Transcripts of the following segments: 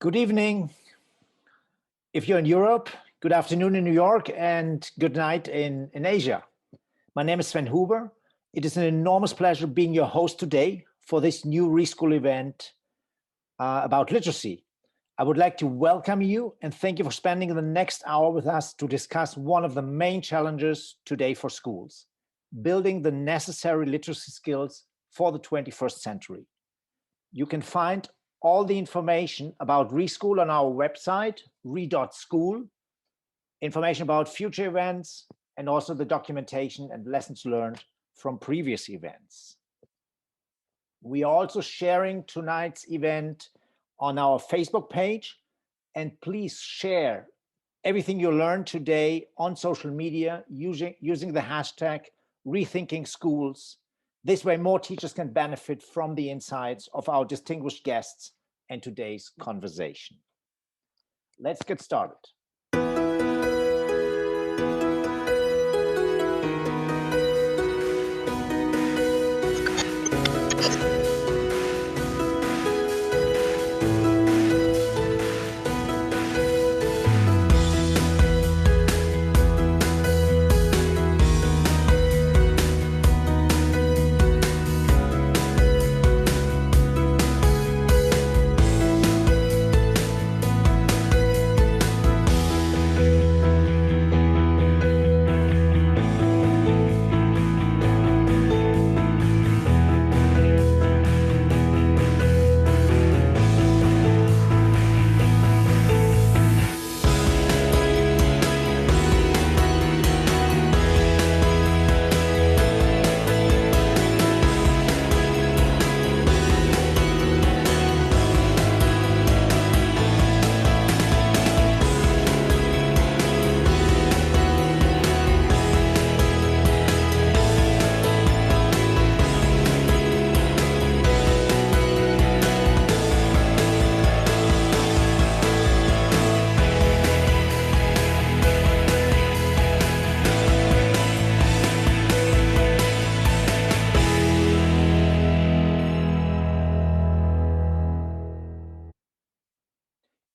Good evening if you're in Europe, good afternoon in New York, and good night in Asia. My name is Sven Huber. It is an enormous pleasure being your host today for this new re.school event about literacy. I would like to welcome you and thank you for spending the next hour with us to discuss one of the main challenges today for schools, building the necessary literacy skills for the 21st century. You can find all the information about re.school on our website, re.school, information about future events, and also the documentation and lessons learned from previous events. We are also sharing tonight's event on our Facebook page, and please share everything you learned today on social media using the hashtag rethinking schools. This way, more teachers can benefit from the insights of our distinguished guests and today's conversation. Let's get started.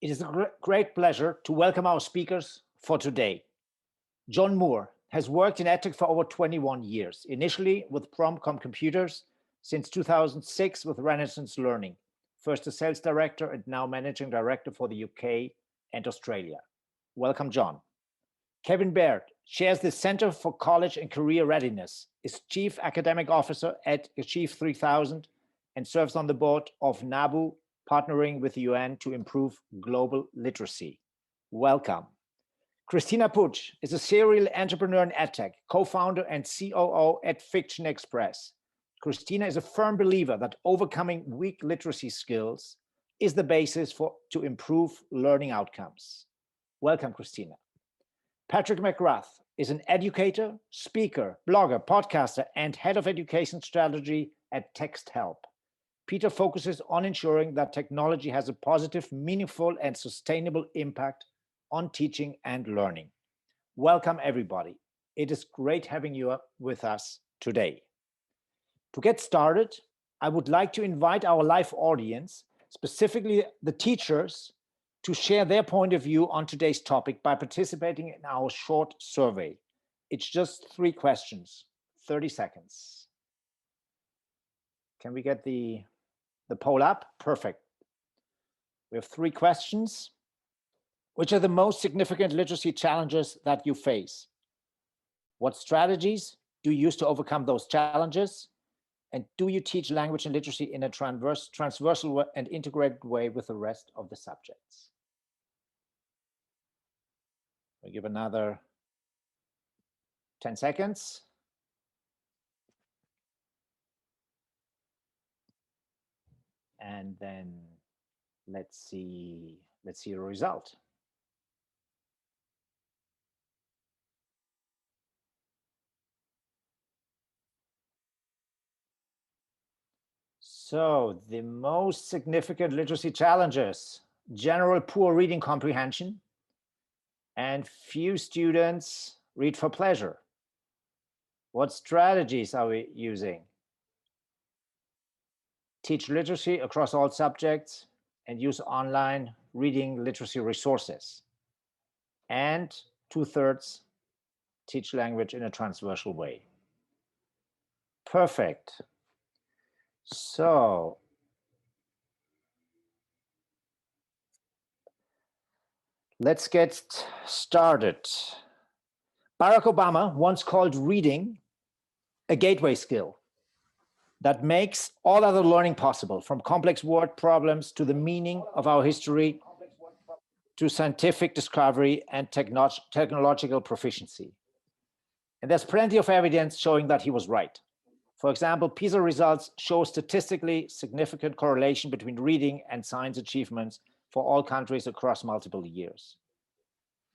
It is a great pleasure to welcome our speakers for today. John Moore has worked in EdTech for over 21 years, initially with Promcom Computers, since 2006 with Renaissance Learning, first as sales director and now managing director for the UK and Australia. Welcome, John. Kevin Baird chairs the Center for College and Career Readiness, is Chief Academic Officer at Achieve 3000, and serves on the board of NABU, partnering with the UN to improve global literacy. Welcome. Cristina Puig is a serial entrepreneur in EdTech, co-founder and COO at Fiction Express. Cristina is a firm believer that overcoming weak literacy skills is the basis to improve learning outcomes. Welcome, Cristina. Patrick McGrath is an educator, speaker, blogger, podcaster, and head of education strategy at Texthelp. Peter focuses on ensuring that technology has a positive, meaningful, and sustainable impact on teaching and learning. Welcome, everybody. It is great having you with us today. To get started, I would like to invite our live audience, specifically the teachers, to share their point of view on today's topic by participating in our short survey. It's just 3 questions, 30 seconds. Can we get the poll up? Perfect. We have 3 questions. Which are the most significant literacy challenges that you face? What strategies do you use to overcome those challenges? And do you teach language and literacy in a transversal and integrated way with the rest of the subjects? We'll give another 10 seconds. And then let's see the result. So the most significant literacy challenges: general poor reading comprehension, and few students read for pleasure. What strategies are we using? Teach literacy across all subjects and use online reading literacy resources, and 2/3 teach language in a transversal way. Perfect. So let's get started. Barack Obama once called reading a gateway skill that makes all other learning possible, from complex word problems to the meaning of our history, to scientific discovery and technological proficiency. And there's plenty of evidence showing that he was right. For example, PISA results show statistically significant correlation between reading and science achievements for all countries across multiple years.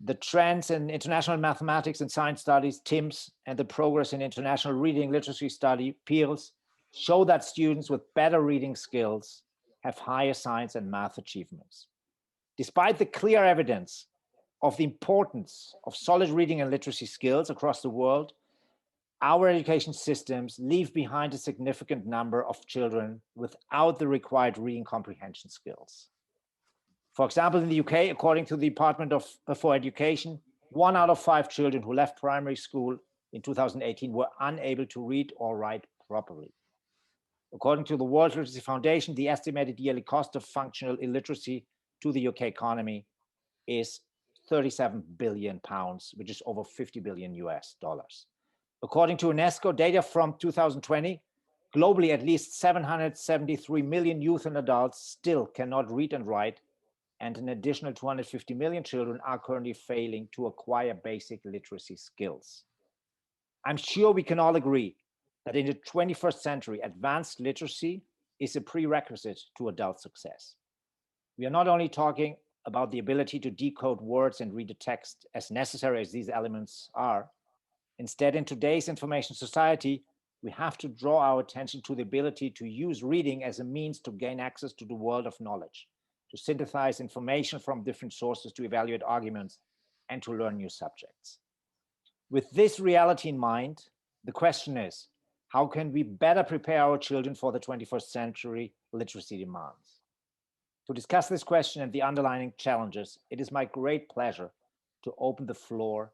The trends in international mathematics and science studies, TIMSS, and the progress in international reading literacy study, PEELS, show that students with better reading skills have higher science and math achievements. Despite the clear evidence of the importance of solid reading and literacy skills across the world, our education systems leave behind a significant number of children without the required reading comprehension skills. For example, in the UK, according to the Department for Education, 1 out of 5 children who left primary school in 2018 were unable to read or write properly. According to the World Literacy Foundation, the estimated yearly cost of functional illiteracy to the UK economy is 37 billion pounds, which is over 50 billion US dollars. According to UNESCO data from 2020, globally, at least 773 million youth and adults still cannot read and write, and an additional 250 million children are currently failing to acquire basic literacy skills. I'm sure we can all agree that in the 21st century, advanced literacy is a prerequisite to adult success. We are not only talking about the ability to decode words and read a text, as necessary as these elements are. Instead, in today's information society, we have to draw our attention to the ability to use reading as a means to gain access to the world of knowledge, to synthesize information from different sources, to evaluate arguments, and to learn new subjects. With this reality in mind, the question is, how can we better prepare our children for the 21st century literacy demands? To discuss this question and the underlying challenges, it is my great pleasure to open the floor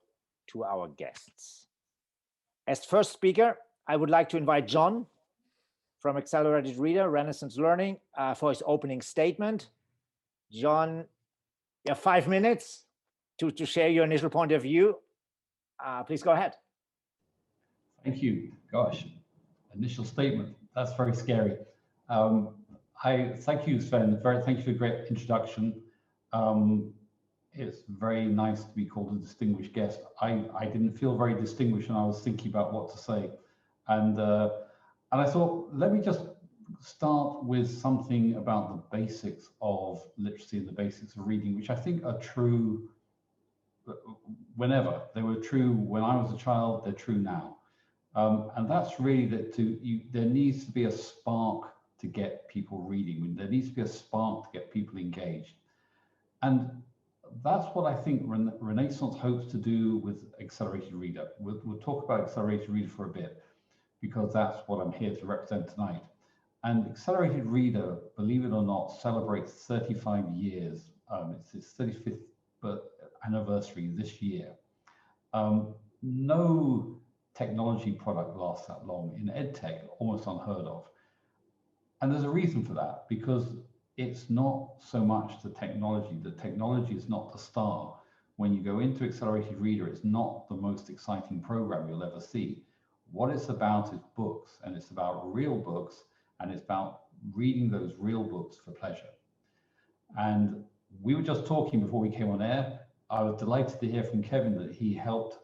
to our guests. As first speaker, I would like to invite John from Accelerated Reader, Renaissance Learning, for his opening statement. John, you have 5 minutes to share your initial point of view. Please go ahead. Thank you. Gosh, initial statement. That's very scary. I thank you, Sven. Thank you for a great introduction. It's very nice to be called a distinguished guest. I didn't feel very distinguished when I was thinking about what to say, and I thought, let me just start with something about the basics of literacy and the basics of reading, which I think are true whenever. They were true when I was a child, they're true now. And that's really that there needs to be a spark to get people reading. There needs to be a spark to get people engaged. And that's what I think Renaissance hopes to do with Accelerated Reader. We'll talk about Accelerated Reader for a bit, because that's what I'm here to represent tonight. And Accelerated Reader, believe it or not, celebrates 35 years. It's its 35th anniversary this year. No technology product lasts that long. In EdTech, almost unheard of. And there's a reason for that, because it's not so much the technology. The technology is not the star. When you go into Accelerated Reader, it's not the most exciting program you'll ever see. What it's about is books, and it's about real books, and it's about reading those real books for pleasure. And we were just talking before we came on air. I was delighted to hear from Kevin that he helped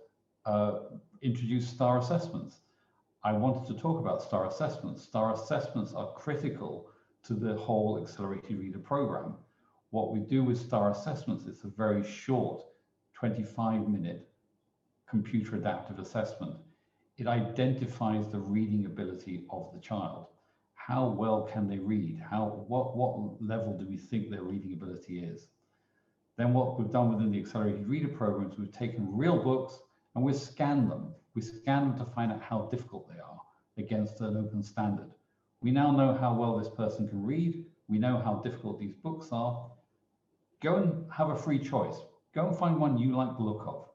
introduce STAR assessments. I wanted to talk about STAR assessments. STAR assessments are critical to the whole Accelerated Reader program. What we do with STAR assessments is a very short 25-minute computer adaptive assessment. It identifies the reading ability of the child. How well can they read? What level do we think their reading ability is? Then what we've done within the Accelerated Reader program is we've taken real books and we've scanned them. We scan them to find out how difficult they are against an open standard. We now know how well this person can read. We know how difficult these books are. go and have a free choice. Go and find one you like the look of.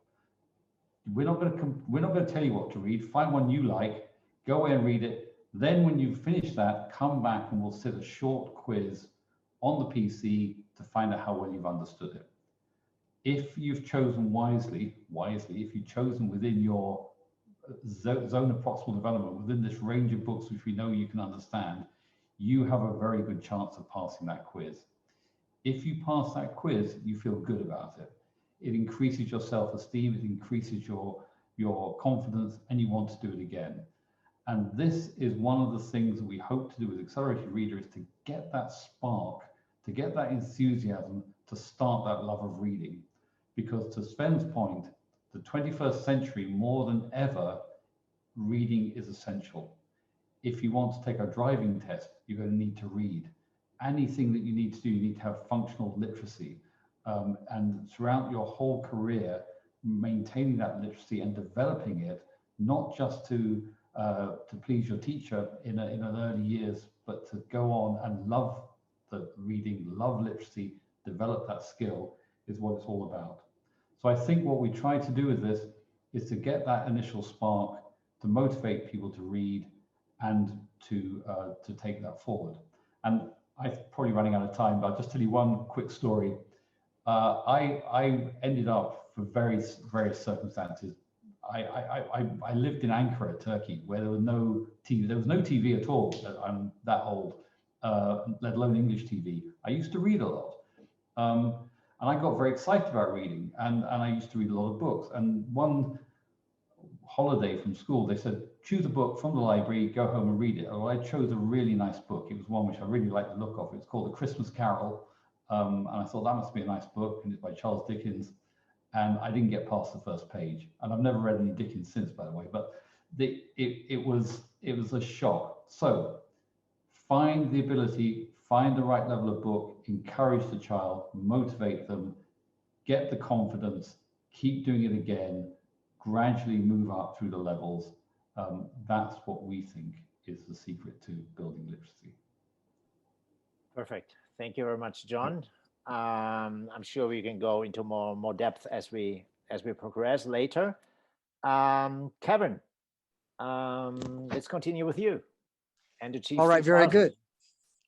We're not going to tell you what to read. Find one you like, go away and read it. Then when you finish that, come back and we'll sit a short quiz on the PC to find out how well you've understood it. If you've chosen wisely, if you've chosen within your zone of proximal development, within this range of books which we know you can understand, you have a very good chance of passing that quiz. If you pass that quiz, you feel good about it. It increases your self-esteem, it increases your confidence, and you want to do it again. And this is one of the things that we hope to do with Accelerated Reader, is to get that spark, to get that enthusiasm, to start that love of reading. Because to Sven's point, the 21st century, more than ever, reading is essential. If you want to take a driving test, you're going to need to read. Anything that you need to do, you need to have functional literacy. And throughout your whole career, maintaining that literacy and developing it, not just to please your teacher in an early years, but to go on and love the reading, love literacy, develop that skill, is what it's all about. So I think what we try to do with this is to get that initial spark, to motivate people to read and to take that forward. And I'm probably running out of time, but I'll just tell you one quick story. I ended up, for various circumstances, I lived in Ankara, Turkey, where there was no TV. There was no TV at all. I'm that old, let alone English TV. I used to read a lot, and I got very excited about reading. And I used to read a lot of books. And one holiday from school, they said, choose a book from the library, go home and read it. Well, I chose a really nice book. It was one which I really liked the look of. It's called A Christmas Carol. And I thought that must be a nice book, and it's by Charles Dickens. And I didn't get past the first page. And I've never read any Dickens since, by the way, but it was a shock. So find the ability, find the right level of book, encourage the child, motivate them, get the confidence, keep doing it again, gradually move up through the levels. That's what we think is the secret to building literacy. Perfect. Thank you very much, John. I'm sure we can go into more depth as we progress later. Kevin, let's continue with you. And the Chief. All right, very good.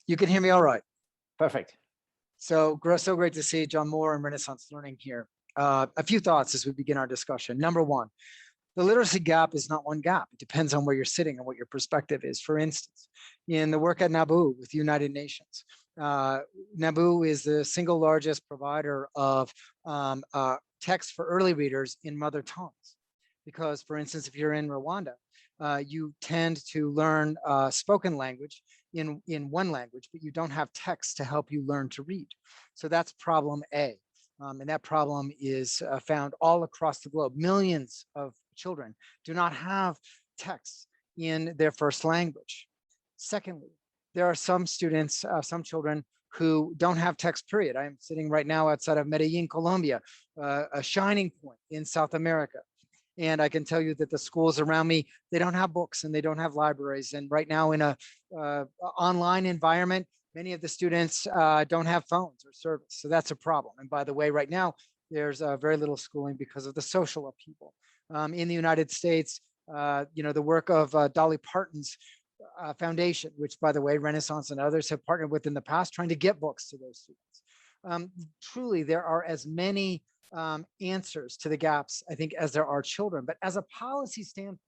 You can hear me all right. Perfect. So great to see John Moore and Renaissance Learning here. A few thoughts as we begin our discussion. Number one, the literacy gap is not one gap. It depends on where you're sitting and what your perspective is. For instance, in the work at NABU with the United Nations, NABU is the single largest provider of text for early readers in mother tongues. Because, for instance, if you're in Rwanda, you tend to learn spoken language in one language, but you don't have text to help you learn to read. So that's problem A. And that problem is found all across the globe. Millions of children do not have text in their first language. Secondly, there are some students, some children who don't have text, period. I'm sitting right now outside of Medellin, Colombia, a shining point in South America. And I can tell you that the schools around me, they don't have books and they don't have libraries. And right now in a online environment, many of the students don't have phones or service. So that's a problem. And by the way, right now, there's very little schooling because of the social upheaval. In the United States, the work of Dolly Parton's foundation, which by the way, Renaissance and others have partnered with in the past, trying to get books to those students. Truly, there are as many answers to the gaps, I think, as there are children. But as a policy standpoint,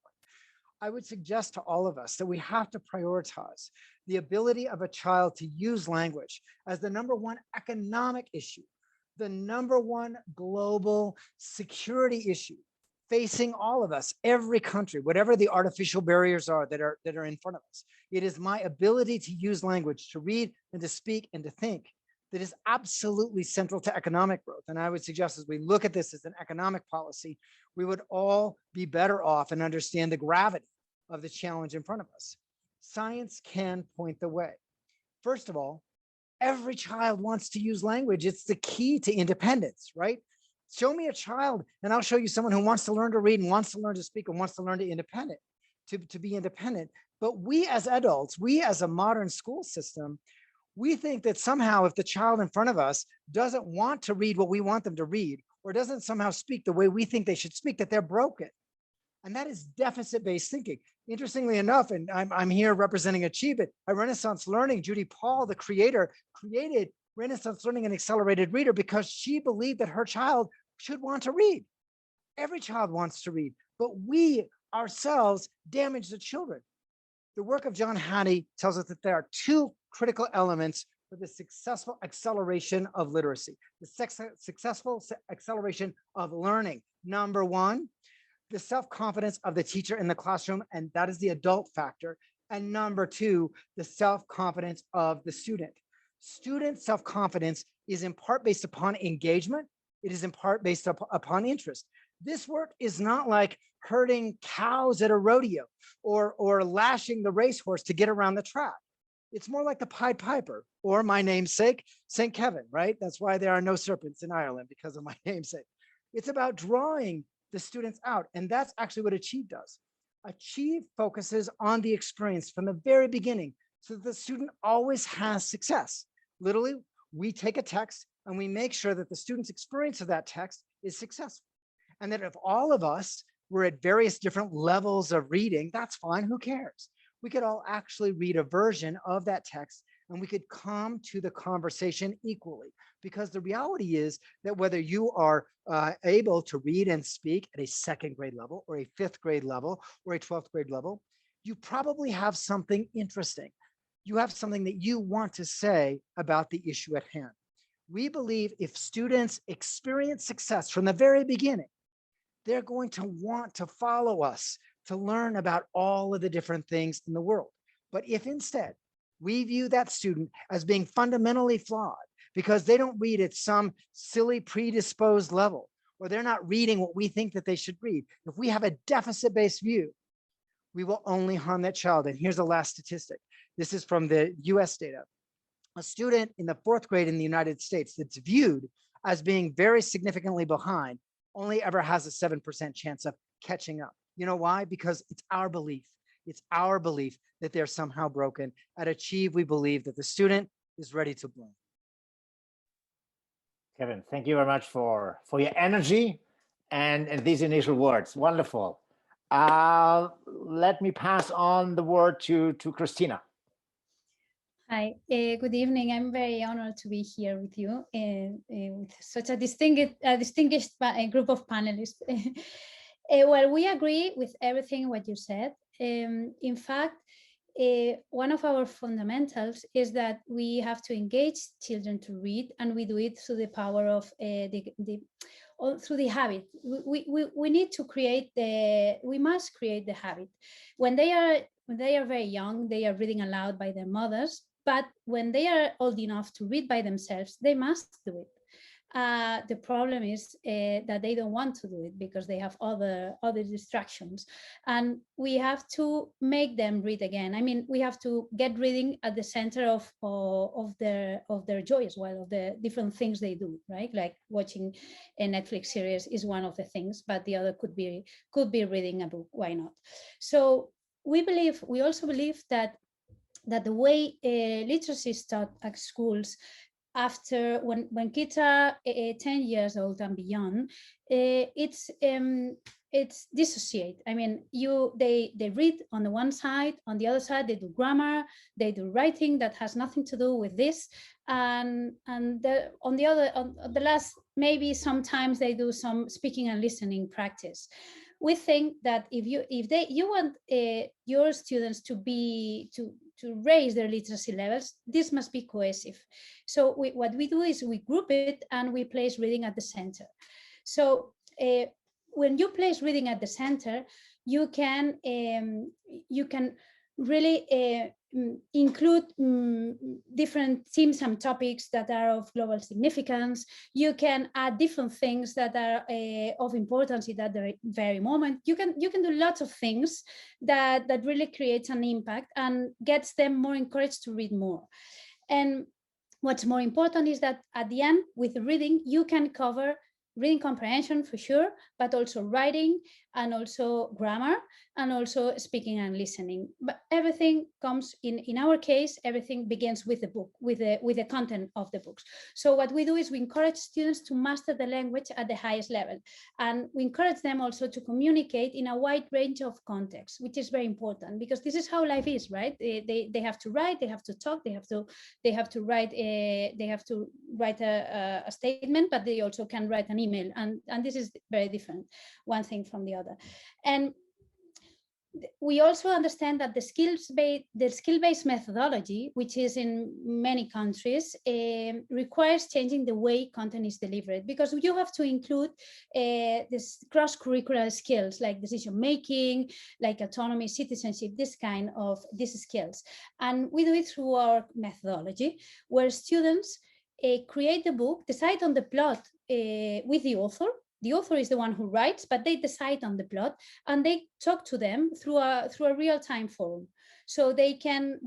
I would suggest to all of us that we have to prioritize the ability of a child to use language as the #1 economic issue, the #1 global security issue facing all of us, every country, whatever the artificial barriers are that are in front of us. It is my ability to use language, to read and to speak and to think, that is absolutely central to economic growth. And I would suggest as we look at this as an economic policy, we would all be better off and understand the gravity of the challenge in front of us. Science can point the way. First of all, every child wants to use language. It's the key to independence, right? Show me a child and I'll show you someone who wants to learn to read and wants to learn to speak and wants to learn to be independent. But we as adults, we as a modern school system, We think that somehow if the child in front of us doesn't want to read what we want them to read, or doesn't somehow speak the way we think they should speak, that they're broken. And that is deficit-based thinking. Interestingly enough, and I'm here representing Achievement at Renaissance Learning, Judy Paul, the creator, created Renaissance Learning and Accelerated Reader because she believed that her child should want to read. Every child wants to read, but we ourselves damage the children. The work of John Hattie tells us that there are two critical elements for the successful acceleration of literacy, the successful acceleration of learning. Number one, the self-confidence of the teacher in the classroom, and that is the adult factor. And number two, the self-confidence of the student. Student self-confidence is in part based upon engagement. It is in part based upon interest. This work is not like herding cows at a rodeo or lashing the racehorse to get around the track. It's more like the Pied Piper, or my namesake, St. Kevin, right? That's why there are no serpents in Ireland, because of my namesake. It's about drawing the students out. And that's actually what Achieve does. Achieve focuses on the experience from the very beginning so that the student always has success. Literally, we take a text and we make sure that the student's experience of that text is successful. And that if all of us were at various different levels of reading, that's fine, who cares? We could all actually read a version of that text and we could come to the conversation equally. Because the reality is that whether you are able to read and speak at a second grade level or a fifth grade level or a 12th grade level, you probably have something interesting. You have something that you want to say about the issue at hand. We believe if students experience success from the very beginning, they're going to want to follow us to learn about all of the different things in the world. But if instead we view that student as being fundamentally flawed because they don't read at some silly predisposed level, or they're not reading what we think that they should read, if we have a deficit-based view, we will only harm that child. And here's the last statistic. This is from the US data. A student in the 4th grade in the United States that's viewed as being very significantly behind only ever has a 7% chance of catching up. You know why? Because it's our belief. It's our belief that they're somehow broken. At Achieve, we believe that the student is ready to bloom. Kevin, thank you very much for your energy and these initial words. Wonderful. Let me pass on the word to Cristina. Hi, good evening. I'm very honored to be here with you with such a distinguished group of panelists. Well, we agree with everything what you said. In fact, one of our fundamentals is that we have to engage children to read, and we do it through the power of through the habit. We need to create we must create the habit. When they are very young, they are reading aloud by their mothers, but when they are old enough to read by themselves, they must do it. The problem is that they don't want to do it because they have other distractions, and we have to make them read again. I mean, we have to get reading at the center of their joy as well, of the different things they do, right? Like watching a Netflix series is one of the things, but the other could be reading a book. Why not? So we also believe that the way literacy is taught at schools, after when kids are 10 years old and beyond, it's dissociate. I mean, they read on the one side, on the other side they do grammar, they do writing that has nothing to do with this, and on the last, maybe sometimes they do some speaking and listening practice. We think that if you want your students to raise their literacy levels, this must be cohesive. So what we do is we group it and we place reading at the center. So when you place reading at the center, you can really include different themes and topics that are of global significance. You can add different things that are of importance at that very moment. You can do lots of things that really creates an impact and gets them more encouraged to read more. And what's more important is that at the end, with reading, you can cover reading comprehension for sure, but also writing and also grammar, and also speaking and listening. But everything comes in our case, everything begins with the book, with the content of the books. So what we do is we encourage students to master the language at the highest level, and we encourage them also to communicate in a wide range of contexts, which is very important, because this is how life is, right? They have to write, they have to talk, they have to write a statement, but they also can write an email, and this is very different, one thing from the other. And we also understand that the skill-based methodology, which is in many countries, requires changing the way content is delivered, because you have to include this cross-curricular skills like decision-making, like autonomy, citizenship, these skills. And we do it through our methodology, where students create the book, decide on the plot with the author. The author is the one who writes, but they decide on the plot, and they talk to them through a real-time forum, so they can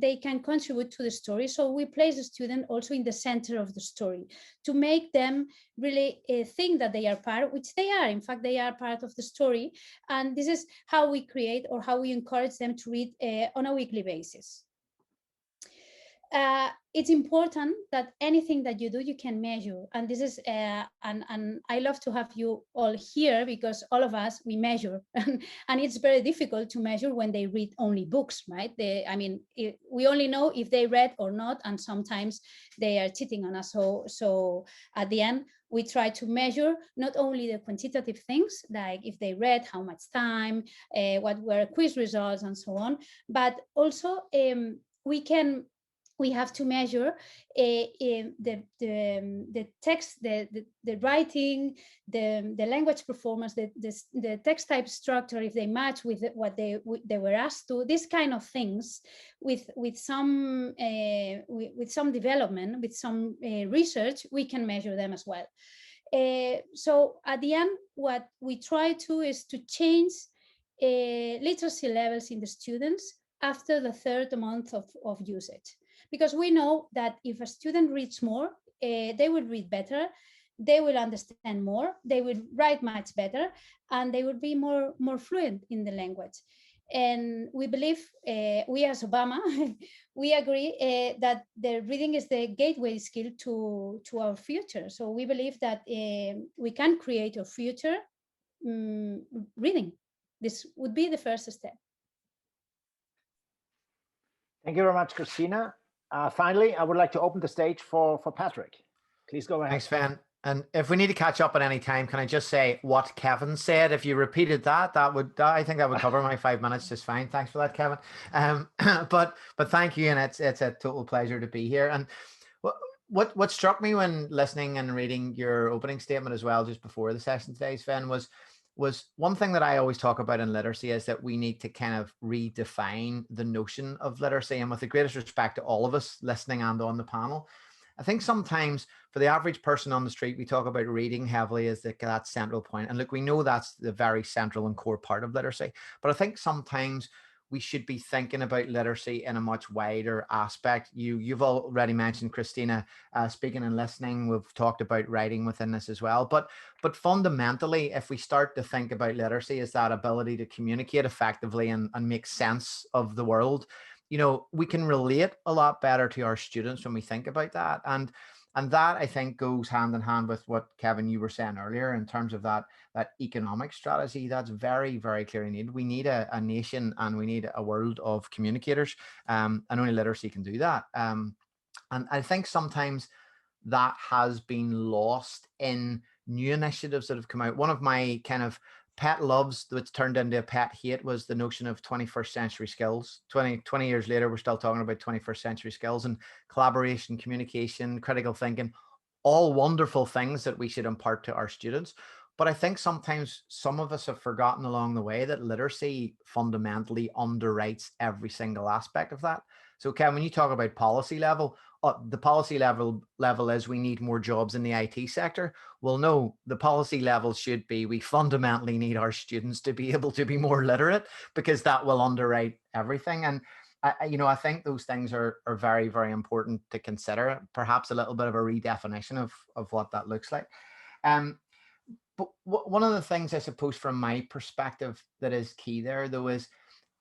contribute to the story. So we place the student also in the center of the story to make them really think that they are part, which they are. In fact, they are part of the story, and this is how we create, or how we encourage them to read on a weekly basis. It's important that anything that you do, you can measure. And this is, and I love to have you all here, because all of us, we measure. And it's very difficult to measure when they read only books, right? We only know if they read or not, and sometimes they are cheating on us. So at the end, we try to measure not only the quantitative things, like if they read, how much time, what were quiz results, and so on, but also we have to measure the text, the writing, the language performance, the text type structure, if they match with what they were asked to. These kind of things, with some development, with some research, we can measure them as well. So at the end, what we try to is to change literacy levels in the students after the third month of usage. Because we know that if a student reads more, they will read better, they will understand more, they will write much better, and they will be more fluent in the language. And we believe, we as Obama, we agree that the reading is the gateway skill to our future. So we believe that we can create a future reading. This would be the first step. Thank you very much, Cristina. Finally, I would like to open the stage for Patrick. Please go ahead. Thanks, Sven. And if we need to catch up at any time, can I just say what Kevin said? If you repeated that, I think that would cover my 5 minutes just fine. Thanks for that, Kevin. But thank you, and it's a total pleasure to be here. And what struck me when listening and reading your opening statement as well, just before the session today, Sven, was one thing that I always talk about in literacy is that we need to kind of redefine the notion of literacy. And with the greatest respect to all of us listening and on the panel, I think sometimes for the average person on the street, we talk about reading heavily as that central point. And look, we know that's the very central and core part of literacy. But I think sometimes we should be thinking about literacy in a much wider aspect. You've already mentioned, Cristina, speaking and listening. We've talked about writing within this as well. But fundamentally, if we start to think about literacy as that ability to communicate effectively and make sense of the world, we can relate a lot better to our students when we think about that. And that, I think, goes hand in hand with what, Kevin, you were saying earlier in terms of that economic strategy. That's very, very clearly needed. We need a nation, and we need a world of communicators, and only literacy can do that. And I think sometimes that has been lost in new initiatives that have come out. One of my kind of pet loves that's turned into a pet hate was the notion of 21st century skills. 20 years later, we're still talking about 21st century skills, and collaboration, communication, critical thinking, all wonderful things that we should impart to our students. But I think sometimes some of us have forgotten along the way that literacy fundamentally underwrites every single aspect of that. So, Kevin, when you talk about policy level, the policy level is we need more jobs in the IT sector. Well, no, the policy level should be we fundamentally need our students to be able to be more literate, because that will underwrite everything. And I think those things are very, very important to consider. Perhaps a little bit of a redefinition of what that looks like. But one of the things I suppose from my perspective that is key there though is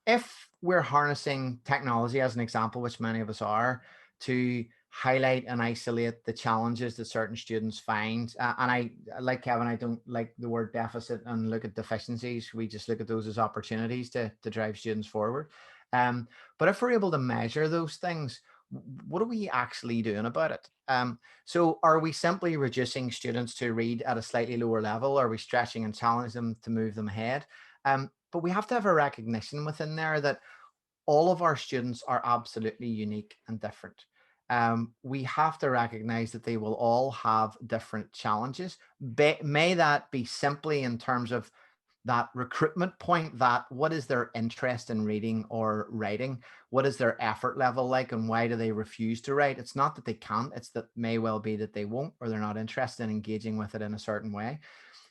if we're harnessing technology as an example, which many of us are, to highlight and isolate the challenges that certain students find, and I like Kevin, I don't like the word deficit and look at deficiencies. We just look at those as opportunities to drive students forward. But if we're able to measure those things, what are we actually doing about it? So are we simply reducing students to read at a slightly lower level? Are we stretching and challenging them to move them ahead? But we have to have a recognition within there that all of our students are absolutely unique and different. We have to recognize that they will all have different challenges. May that be simply in terms of that recruitment point, that what is their interest in reading or writing? What is their effort level like, and why do they refuse to write? It's not that they can't, it's that may well be that they won't, or they're not interested in engaging with it in a certain way.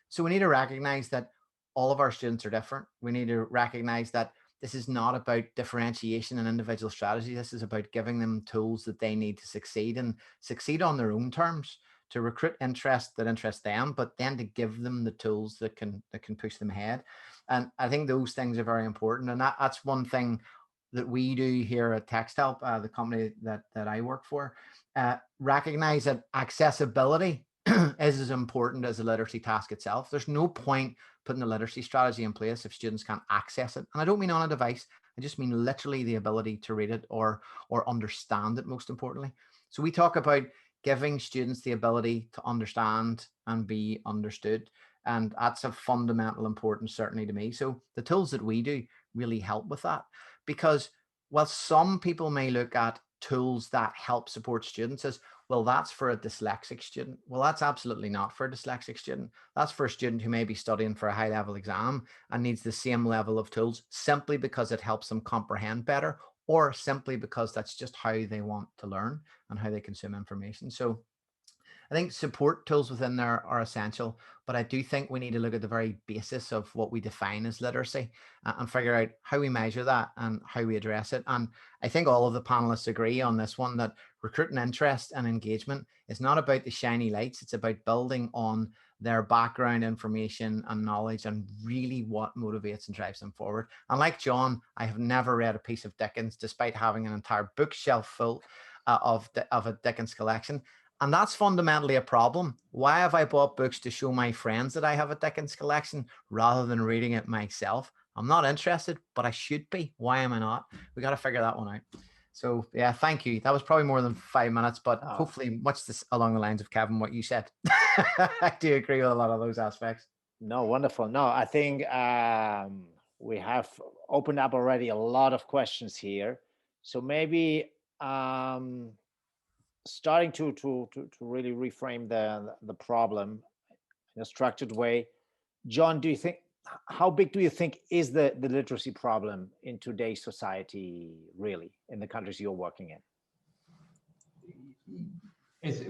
So we need to recognize that all of our students are different. We need to recognize that this is not about differentiation and individual strategy. This is about giving them tools that they need to succeed, and succeed on their own terms, to recruit interest that interests them, but then to give them the tools that can push them ahead. And I think those things are very important. And that's one thing that we do here at Texthelp, the company that I work for, recognize that accessibility is as important as the literacy task itself. There's no point putting a literacy strategy in place if students can't access it. And I don't mean on a device, I just mean literally the ability to read it or understand it, most importantly. So we talk about giving students the ability to understand and be understood. And that's of fundamental importance, certainly to me. So the tools that we do really help with that, because while some people may look at tools that help support students as, well, that's for a dyslexic student. Well, that's absolutely not for a dyslexic student. That's for a student who may be studying for a high level exam and needs the same level of tools simply because it helps them comprehend better, or simply because that's just how they want to learn and how they consume information. So I think support tools within there are essential, but I do think we need to look at the very basis of what we define as literacy and figure out how we measure that and how we address it. And I think all of the panelists agree on this one, that recruiting interest and engagement is not about the shiny lights. It's about building on their background information and knowledge, and really what motivates and drives them forward. And like John, I have never read a piece of Dickens, despite having an entire bookshelf full of a Dickens collection. And that's fundamentally a problem. Why have I bought books to show my friends that I have a Dickens collection rather than reading it myself? I'm not interested, but I should be. Why am I not? We got to figure that one out. So yeah, thank you. That was probably more than 5 minutes, but hopefully much along the lines of Kevin, what you said. I do agree with a lot of those aspects. No, wonderful. No, I think we have opened up already a lot of questions here. So maybe starting to really reframe the problem in a structured way. John, do you think, how big do you think is the literacy problem in today's society, really, in the countries you're working in? It's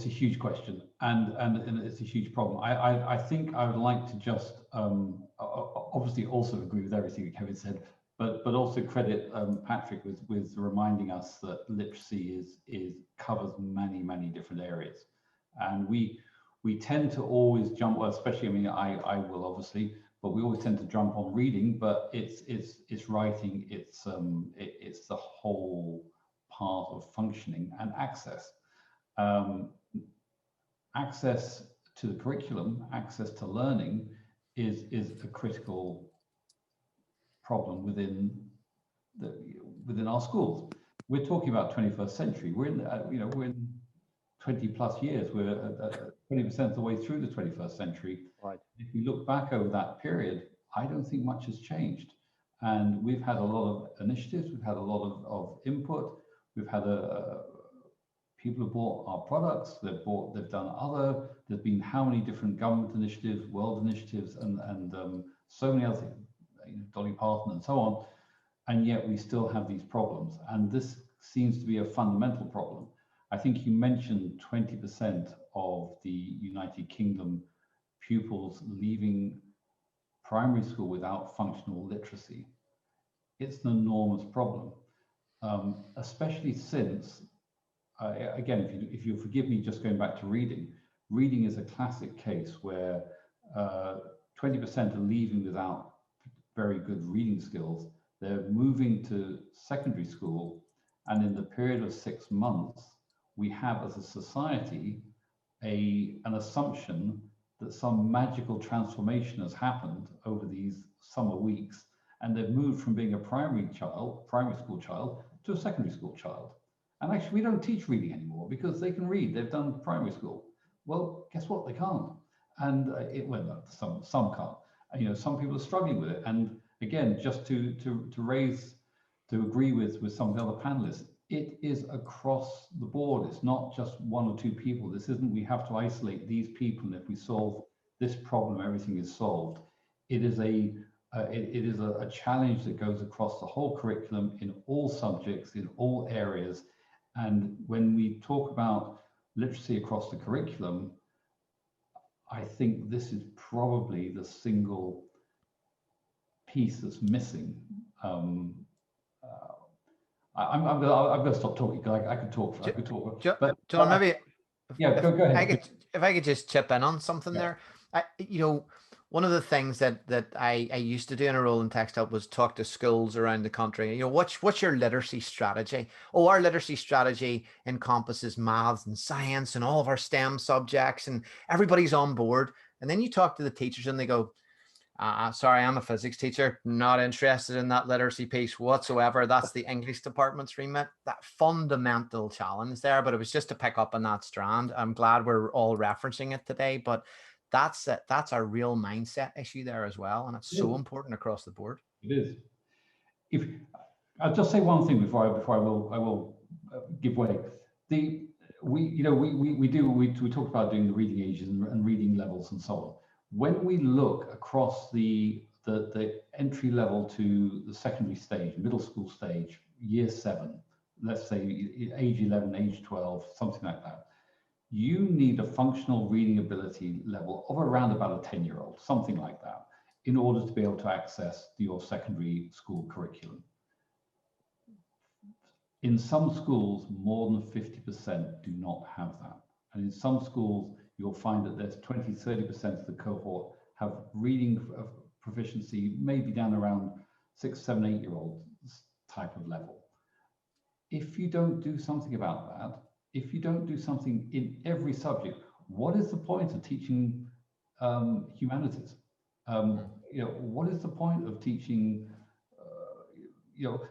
a huge question, and it's a huge problem. I think I would like to just obviously also agree with everything that Kevin said, but also credit Patrick with reminding us that literacy covers many different areas, and we tend to always jump, well, especially, I mean, I will obviously, but we always tend to jump on reading, but it's writing, it's the whole part of functioning and access. Access to the curriculum, access to learning is a critical problem within our schools. We're talking about 21st century. We're in we're in 20 plus years. We're 20% of the way through the 21st century. Right. If we look back over that period, I don't think much has changed. And we've had a lot of initiatives. We've had a lot of input. We've had people have bought our products. They've done other. There's been how many different government initiatives, world initiatives, and so many other things, Dolly Parton and so on. And yet we still have these problems. And this seems to be a fundamental problem. I think you mentioned 20% of the United Kingdom pupils leaving primary school without functional literacy. It's an enormous problem, especially since, again, if you forgive me just going back to reading is a classic case where 20% are leaving without very good reading skills. They're moving to secondary school, and in the period of 6 months, we have as a society an assumption that some magical transformation has happened over these summer weeks, and they've moved from being a primary school child, to a secondary school child. And actually, we don't teach reading anymore because they can read. They've done primary school. Well, guess what? They can't. And some can't. And, you know, some people are struggling with it. And again, just to agree with some of the other panelists, it is across the board. It's not just one or two people. This isn't we have to isolate these people, and if we solve this problem, everything is solved. It is a challenge that goes across the whole curriculum in all subjects, in all areas. And when we talk about literacy across the curriculum, I think this is probably the single piece that's missing. I'm going to stop talking because I could talk. But John, maybe yeah, go ahead. If I could just chip in on something there, you know, one of the things that I used to do in a role in Texthelp was talk to schools around the country. You know, what's your literacy strategy? Oh, our literacy strategy encompasses maths and science and all of our STEM subjects, and everybody's on board. And then you talk to the teachers and they go, sorry, I'm a physics teacher, not interested in that literacy piece whatsoever. That's the English department's remit. That fundamental challenge there, but it was just to pick up on that strand. I'm glad we're all referencing it today, but that's a real mindset issue there as well, and it's so important across the board. It is. I'll just say one thing before I will give way. We talked about doing the reading ages and reading levels and so on. When we look across the entry level to the secondary stage, middle school stage, year 7, let's say age 11, age 12, something like that, you need a functional reading ability level of around about a 10-year-old, something like that, in order to be able to access your secondary school curriculum. In some schools, more than 50% do not have that. And in some schools, you'll find that there's 20, 30% of the cohort have reading proficiency, maybe down around 6, 7, 8-year-old type of level. If you don't do something about that, if you don't do something in every subject, what is the point of teaching humanities? What is the point of teaching?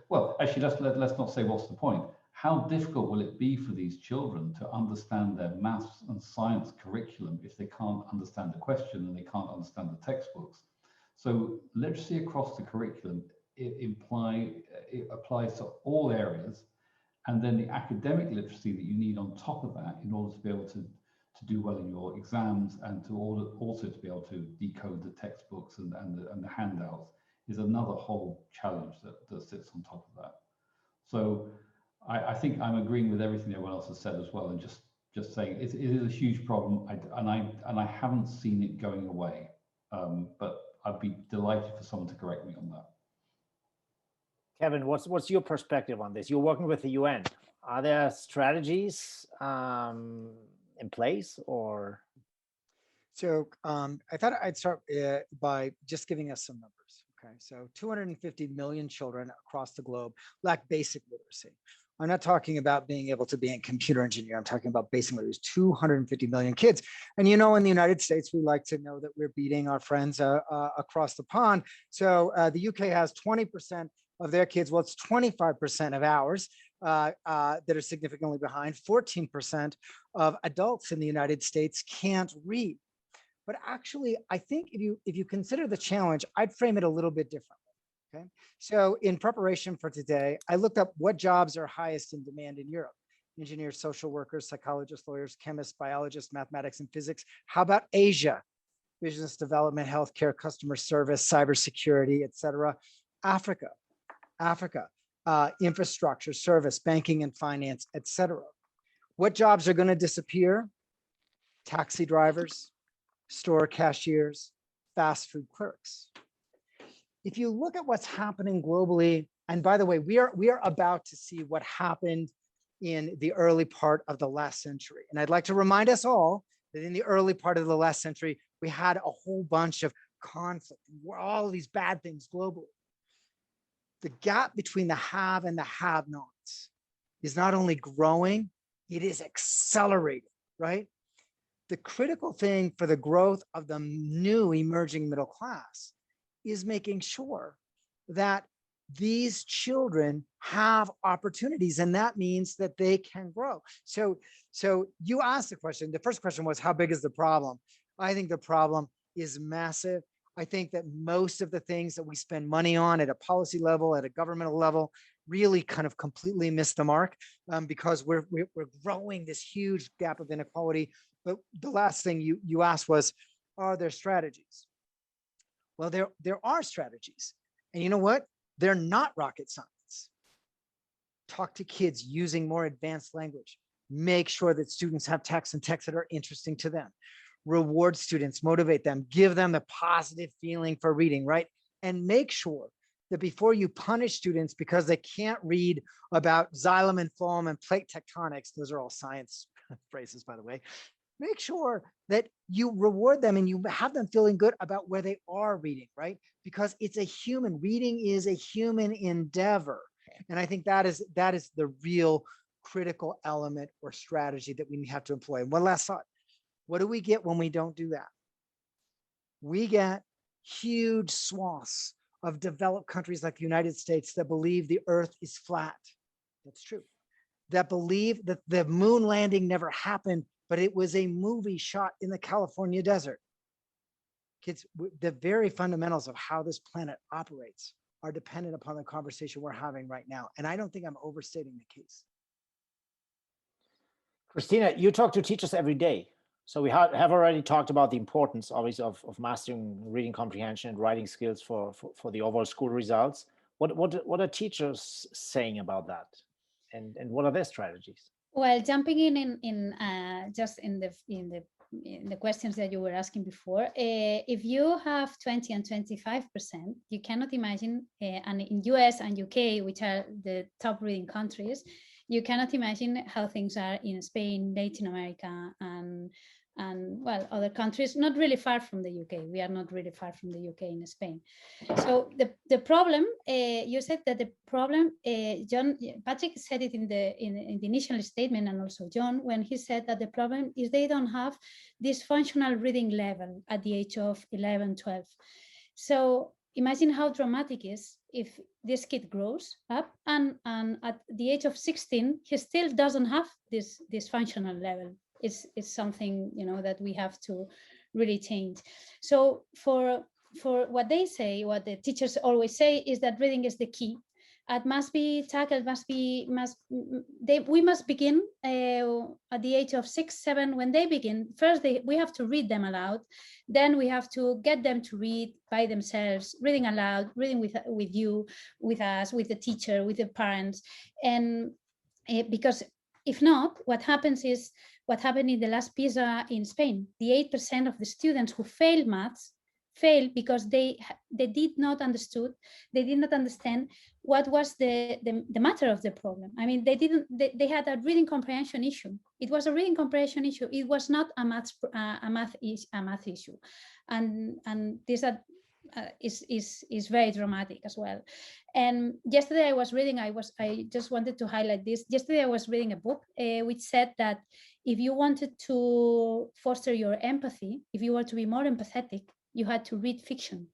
Well, actually, let's not say what's the point. How difficult will it be for these children to understand their maths and science curriculum if they can't understand the question and they can't understand the textbooks? So literacy across the curriculum, it applies to all areas. And then the academic literacy that you need on top of that in order to be able to do well in your exams and to also to be able to decode the textbooks and the handouts is another whole challenge that sits on top of that. So I think I'm agreeing with everything everyone else has said as well, and just saying it is a huge problem, and I haven't seen it going away, but I'd be delighted for someone to correct me on that. Kevin, what's your perspective on this? You're working with the UN. Are there strategies in place, or? So I thought I'd start by just giving us some numbers. Okay, so 250 million children across the globe lack basic literacy. I'm not talking about being able to be a computer engineer. I'm talking about basic literacy. 250 million kids. And in the United States, we like to know that we're beating our friends across the pond. So the UK has 20% of their kids. Well, it's 25% of ours that are significantly behind. 14% of adults in the United States can't read. But actually, I think if you consider the challenge, I'd frame it a little bit differently. Okay, so in preparation for today, I looked up what jobs are highest in demand in Europe: engineers, social workers, psychologists, lawyers, chemists, biologists, mathematics, and physics. How about Asia? Business development, healthcare, customer service, cybersecurity, etc. Africa, infrastructure, service, banking and finance, etc. What jobs are going to disappear? Taxi drivers, store cashiers, fast food clerks. If you look at what's happening globally, and by the way, we are about to see what happened in the early part of the last century. And I'd like to remind us all that in the early part of the last century, We had a whole bunch of conflict, all these bad things globally. The gap between the have and the have-nots is not only growing, it is accelerating, right? The critical thing for the growth of the new emerging middle class is making sure that these children have opportunities, and that means that they can grow. So you asked the question, the first question was, how big is the problem? I think the problem is massive. I think that most of the things that we spend money on at a policy level, at a governmental level, really kind of completely miss the mark, because we're growing this huge gap of inequality. But the last thing you asked was, are there strategies? Well, there are strategies. And you know what? They're not rocket science. Talk to kids using more advanced language. Make sure that students have texts and texts that are interesting to them. Reward students, motivate them, give them the positive feeling for reading, right? And make sure that before you punish students because they can't read about xylem and phloem and plate tectonics, those are all science phrases, by the way, make sure that you reward them and you have them feeling good about where they are reading, right? Because it's a human, reading is a human endeavor. And I think that is the real critical element or strategy that we have to employ. And one last thought, what do we get when we don't do that? We get huge swaths of developed countries like the United States that believe the earth is flat. That's true. That believe that the moon landing never happened, but it was a movie shot in the California desert. Kids, the very fundamentals of how this planet operates are dependent upon the conversation we're having right now. And I don't think I'm overstating the case. Cristina, you talk to teachers every day. So we have already talked about the importance, obviously, of mastering reading comprehension and writing skills for the overall school results. What are teachers saying about that? And what are their strategies? Well, jumping in just in the questions that you were asking before, if you have 20 and 25%, you cannot imagine, and in US and UK, which are the top reading countries, you cannot imagine how things are in Spain, Latin America, and well, other countries, not really far from the UK. We are not really far from the UK in Spain. So the problem, you said that the problem, Patrick said it in the initial statement, and also John, when he said that the problem is they don't have this functional reading level at the age of 11, 12. So imagine how dramatic it is if this kid grows up and at the age of 16, he still doesn't have this functional level. It's something, you know, that we have to really change. So for what they say, what the teachers always say is that reading is the key. It must be tackled, we must begin at the age of 6, 7, when they begin. First, we have to read them aloud. Then we have to get them to read by themselves, reading aloud, reading with you, with us, with the teacher, with the parents. And because if not, what happens is what happened in the last PISA in Spain. The 8% of the students who failed maths failed because they did not understand what was the matter of the problem. I mean, they had a reading comprehension issue. It was a reading comprehension issue. It was not a math issue, and this is very dramatic as well. And yesterday I was reading, I just wanted to highlight this. Yesterday I was reading a book which said that if you wanted to foster your empathy, if you were to be more empathetic, you had to read fiction.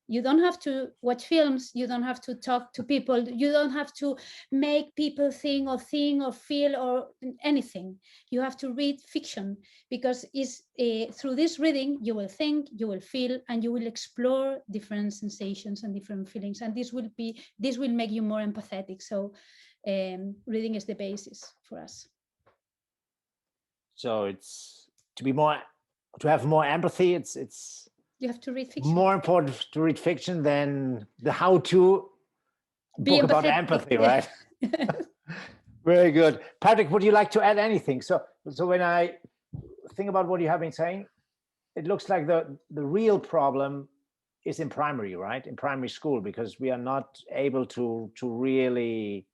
You don't have to watch films. You don't have to talk to people. You don't have to make people think or feel or anything. You have to read fiction, because through this reading, you will think, you will feel, and you will explore different sensations and different feelings. And this will make you more empathetic. So reading is the basis for us. So it's to have more empathy. It's you have to read fiction. More important to read fiction than the how-to book about empathy, right? Very good. Patrick, would you like to add anything? So when I think about what you have been saying, it looks like the real problem is in primary, right? In primary school, because we are not able to really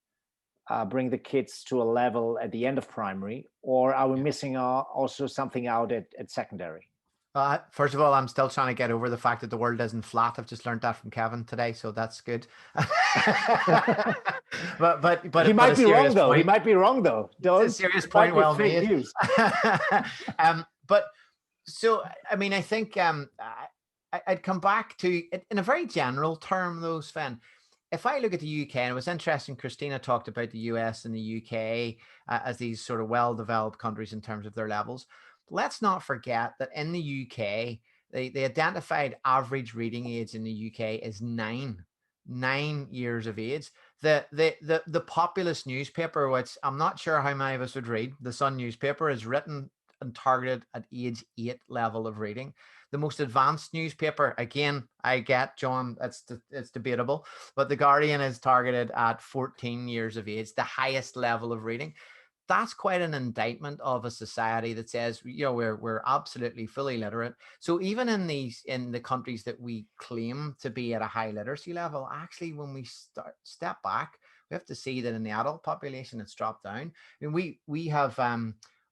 bring the kids to a level at the end of primary, or are we missing also something out at secondary? First of all, I'm still trying to get over the fact that the world isn't flat. I've just learned that from Kevin today, so that's good. but he might be wrong though. Point. He might be wrong though. It's a serious point, well fake made. news. But so I mean, I think I'd come back to it in a very general term, though, Sven. If I look at the UK, and it was interesting, Cristina talked about the US and the UK as these sort of well-developed countries in terms of their levels. Let's not forget that in the UK, they identified average reading age in the UK is 9 years of age. The populist newspaper, which I'm not sure how many of us would read, the Sun newspaper, is written and targeted at age 8 level of reading. The most advanced newspaper, again, I get, John, it's debatable, but the Guardian is targeted at 14 years of age, the highest level of reading. That's quite an indictment of a society that says, you know, we're absolutely fully literate. So even in the countries that we claim to be at a high literacy level, actually, when we step back, we have to see that in the adult population, it's dropped down. And we have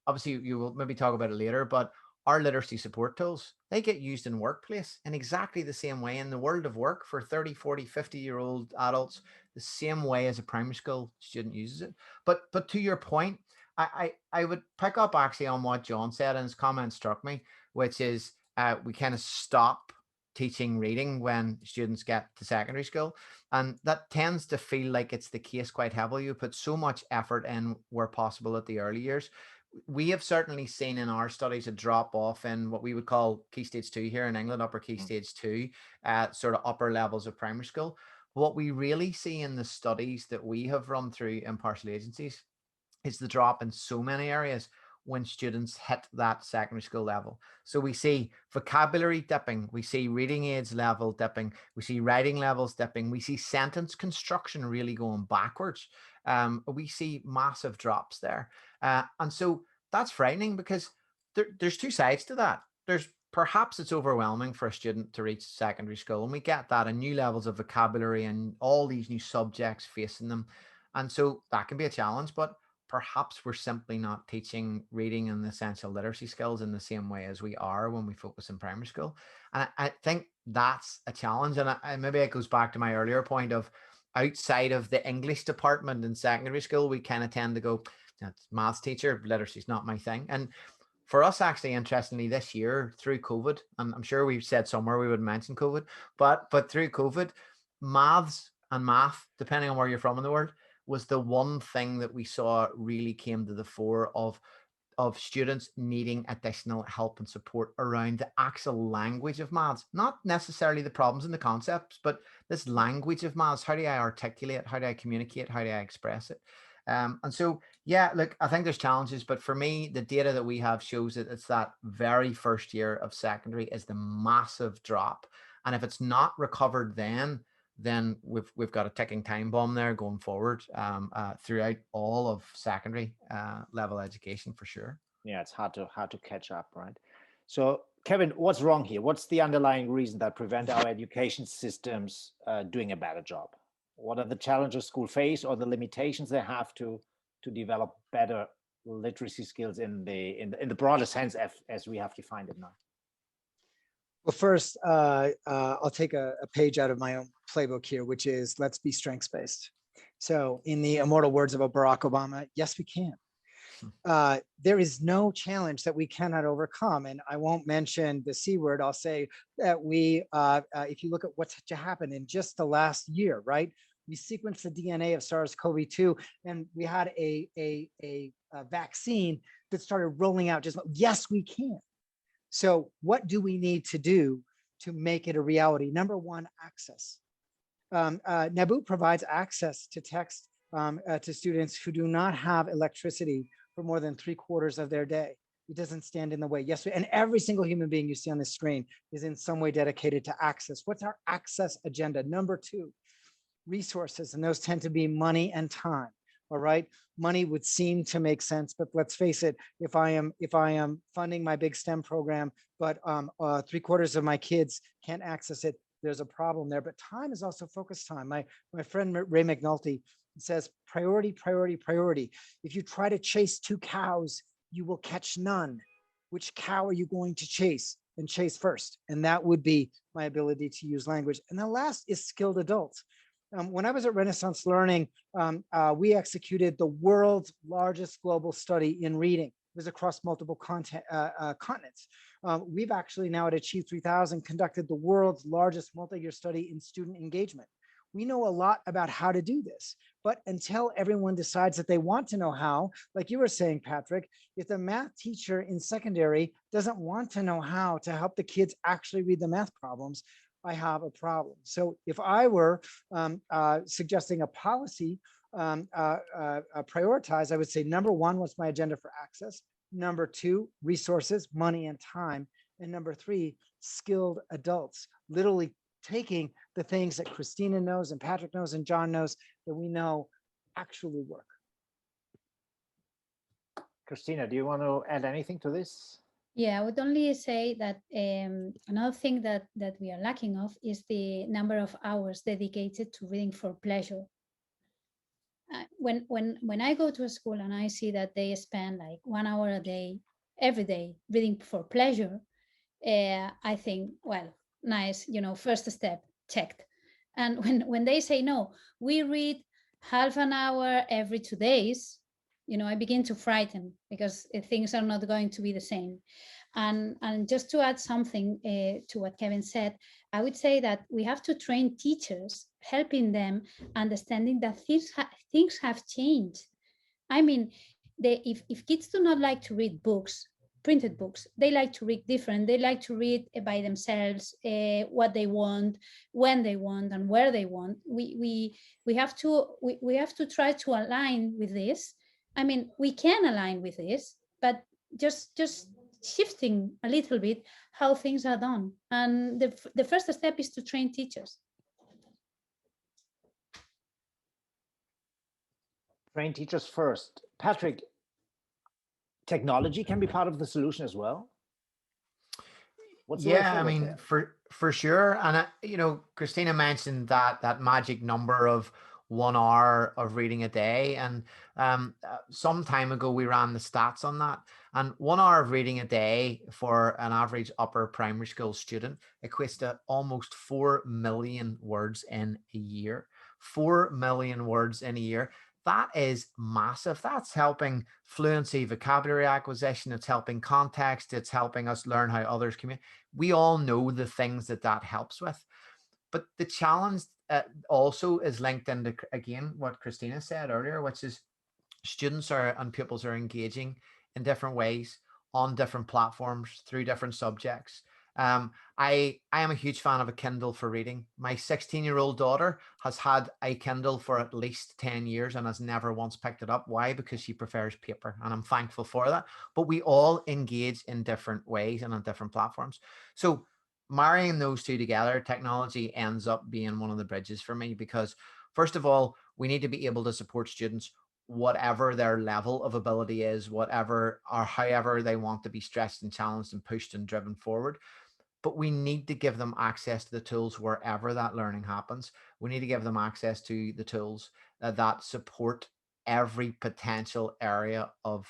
obviously, you will maybe talk about it later, but our literacy support tools, they get used in workplace in exactly the same way in the world of work for 30, 40, 50-year-old adults, the same way as a primary school student uses it. But to your point, I would pick up actually on what John said, and his comment struck me, which is we kind of stop teaching reading when students get to secondary school. And that tends to feel like it's the case quite heavily. You put so much effort in where possible at the early years. We have certainly seen in our studies a drop off in what we would call key stage 2 here in England, upper key stage 2, sort of upper levels of primary school. What we really see in the studies that we have run through impartial agencies is the drop in so many areas when students hit that secondary school level. So we see vocabulary dipping, we see reading aids level dipping, we see writing levels dipping, we see sentence construction really going backwards. We see massive drops there. And so that's frightening because there's two sides to that. There's perhaps it's overwhelming for a student to reach secondary school, and we get that, and new levels of vocabulary and all these new subjects facing them. And so that can be a challenge, but perhaps we're simply not teaching reading and essential literacy skills in the same way as we are when we focus in primary school. And I think that's a challenge. And maybe it goes back to my earlier point of outside of the English department in secondary school, we kind of tend to go, maths teacher, literacy is not my thing. And for us, actually, interestingly, this year through COVID, and I'm sure we've said somewhere we would mention COVID, but through COVID, maths and math, depending on where you're from in the world, was the one thing that we saw really came to the fore of students needing additional help and support around the actual language of maths, not necessarily the problems and the concepts, but this language of maths. How do I articulate? How do I communicate? How do I express it? And so, yeah, look, I think there's challenges, but for me, the data that we have shows that it's that very first year of secondary is the massive drop. And if it's not recovered then we've got a ticking time bomb there going forward throughout all of secondary level education for sure. Yeah, it's hard to catch up, right? So, Kevin, what's wrong here? What's the underlying reason that prevent our education systems doing a better job? What are the challenges schools face, or the limitations they have to develop better literacy skills in the broader sense as we have defined it now? Well, first, I'll take a page out of my own playbook here, which is let's be strengths-based. So in the immortal words of Barack Obama, yes, we can. There is no challenge that we cannot overcome. And I won't mention the C word. I'll say that if you look at what's happened in just the last year, right? We sequenced the DNA of SARS-CoV-2, and we had a vaccine that started rolling out. Yes, we can. So what do we need to do to make it a reality? Number one, access. NABU provides access to text to students who do not have electricity for more than 3/4 of their day. It doesn't stand in the way. Yes, and every single human being you see on the screen is in some way dedicated to access. What's our access agenda? Number two, resources, and those tend to be money and time. All right, money would seem to make sense, but let's face it, if I am funding my big STEM program, but 3/4 of my kids can't access it, there's a problem there. But time is also focus time. My friend Ray McNulty says priority, priority, priority. If you try to chase 2 cows, you will catch none. Which cow are you going to chase? and chase first. And that would be my ability to use language. And the last is skilled adults. When I was at Renaissance Learning, we executed the world's largest global study in reading. It was across multiple continents. We've actually now at Achieve 3000 conducted the world's largest multi-year study in student engagement. We know a lot about how to do this, but until everyone decides that they want to know how, like you were saying, Patrick, if the math teacher in secondary doesn't want to know how to help the kids actually read the math problems, I have a problem. So if I were suggesting a policy prioritize, I would say number one, what's my agenda for access? Number two, resources, money and time. And number three, skilled adults, literally taking the things that Cristina knows and Patrick knows and John knows that we know actually work. Cristina, do you want to add anything to this? Yeah, I would only say that another thing that we are lacking of is the number of hours dedicated to reading for pleasure. When I go to a school and I see that they spend like 1 hour a day, every day, reading for pleasure, I think, well, nice, first step checked. And when they say no, we read half an hour every 2 days, I begin to frighten because things are not going to be the same. And just to add something to what Kevin said, I would say that we have to train teachers, helping them understanding that things have changed. I mean, if kids do not like to read books, printed books, they like to read different. They like to read by themselves, what they want, when they want, and where they want. We have to try to align with this. I mean, we can align with this, but just shifting a little bit how things are done. And the first step is to train teachers. Train teachers first. Patrick, technology can be part of the solution as well. Yeah, I mean, for sure. And Cristina mentioned that magic number of 1 hour of reading a day, and some time ago we ran the stats on that, and 1 hour of reading a day for an average upper primary school student equates to almost 4 million words in a year. 4 million words in a year. That is massive. That's helping fluency, vocabulary acquisition. It's helping context. It's helping us learn how others communicate. We all know the things that helps with. But the challenge also is linked into, again, what Cristina said earlier, which is students and pupils are engaging in different ways on different platforms through different subjects. I am a huge fan of a Kindle for reading. My 16-year-old daughter has had a Kindle for at least 10 years and has never once picked it up. Why? Because she prefers paper, and I'm thankful for that. But we all engage in different ways and on different platforms. So marrying those two together, technology ends up being one of the bridges for me, because first of all, we need to be able to support students whatever their level of ability is, whatever or however they want to be stretched and challenged and pushed and driven forward. But we need to give them access to the tools wherever that learning happens. We need to give them access to the tools that support every potential area of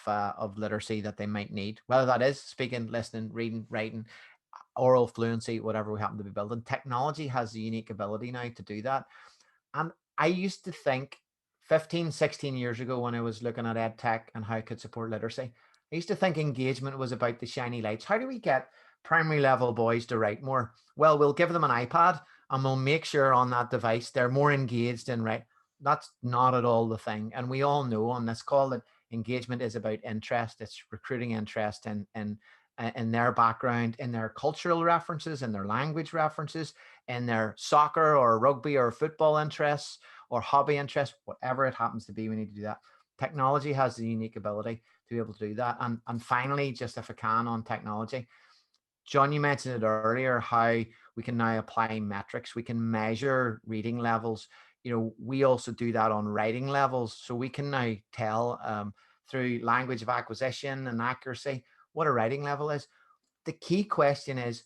literacy that they might need, whether that is speaking, listening, reading, writing, oral fluency, whatever we happen to be building. Technology has the unique ability now to do that. And I used to think 15, 16 years ago, when I was looking at ed tech and how it could support literacy, I used to think engagement was about the shiny lights. How do we get primary level boys to write more? Well, we'll give them an iPad and we'll make sure on that device they're more engaged in write. That's not at all the thing. And we all know on this call that engagement is about interest. It's recruiting interest in their background, in their cultural references, in their language references, in their soccer or rugby or football interests or hobby interests, whatever it happens to be. We need to do that. Technology has the unique ability to be able to do that. And finally, just if I can on technology, John, you mentioned it earlier, how we can now apply metrics. We can measure reading levels. We also do that on writing levels. So we can now tell through language of acquisition and accuracy what a writing level is. The key question is,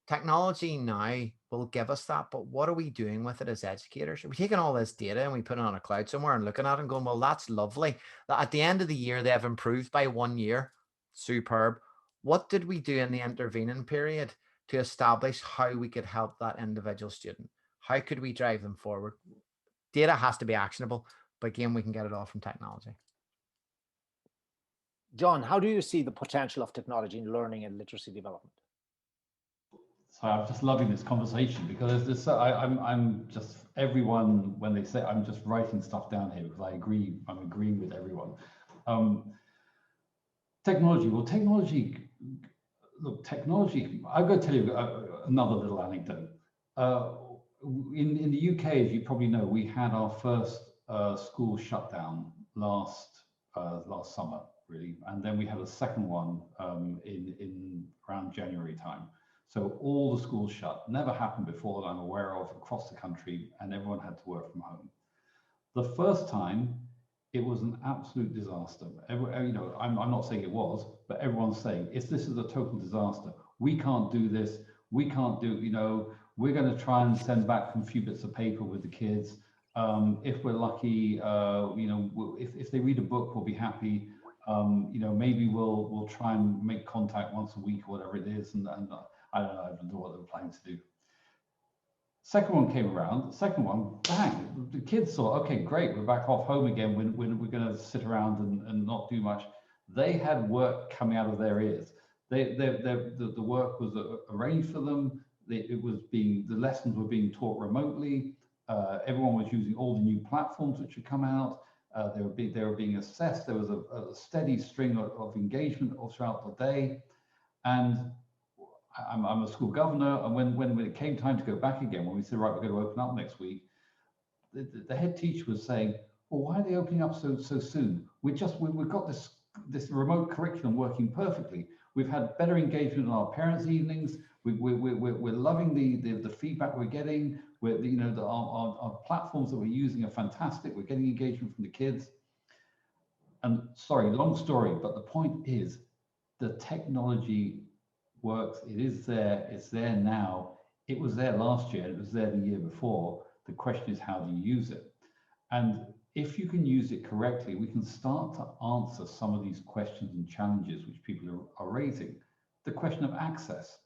technology now will give us that, but what are we doing with it as educators? Are we taking all this data and we put it on a cloud somewhere and looking at it and going, well, that's lovely. At the end of the year, they have improved by 1 year. Superb. What did we do in the intervening period to establish how we could help that individual student? How could we drive them forward? Data has to be actionable, but again, we can get it all from technology. John, how do you see the potential of technology in learning and literacy development? So I'm just loving this conversation because there's I'm just, everyone, when they say, I'm just writing stuff down here because I'm agreeing with everyone. Technology, well, technology, look, technology, I'm going to tell you another little anecdote. In the UK, as you probably know, we had our first school shutdown last summer, really, and then we had a second one in around January time. So all the schools shut. Never happened before that I'm aware of across the country, and everyone had to work from home. The first time, it was an absolute disaster. You know, I'm not saying it was, but everyone's saying this is a total disaster. We can't do this. We can't do, you know, we're going to try and send back a few bits of paper with the kids. If we're lucky, you know, if they read a book, we'll be happy. You know, maybe we'll try and make contact once a week or whatever it is. And I don't know what they were planning to do. Second one came around. The second one, bang! The kids thought, okay, great, we're back off home again. We're going to sit around and not do much. They had work coming out of their ears. The work was arranged for them. The lessons were being taught remotely. Everyone was using all the new platforms which had come out. They were being assessed. There was a steady string of engagement all throughout the day. And I'm a school governor, and when it came time to go back again, when we said, right, we're going to open up next week, the head teacher was saying, well, why are they opening up so soon? We've got this remote curriculum working perfectly. We've had better engagement in our parents' evenings. We're loving the feedback we're getting. You know, our platforms that we're using are fantastic. We're getting engagement from the kids. And sorry, long story, but the point is, the technology works. It is there. It's there now. It was there last year. It was there the year before. The question is, how do you use it? And if you can use it correctly, we can start to answer some of these questions and challenges which people are raising. The question of access.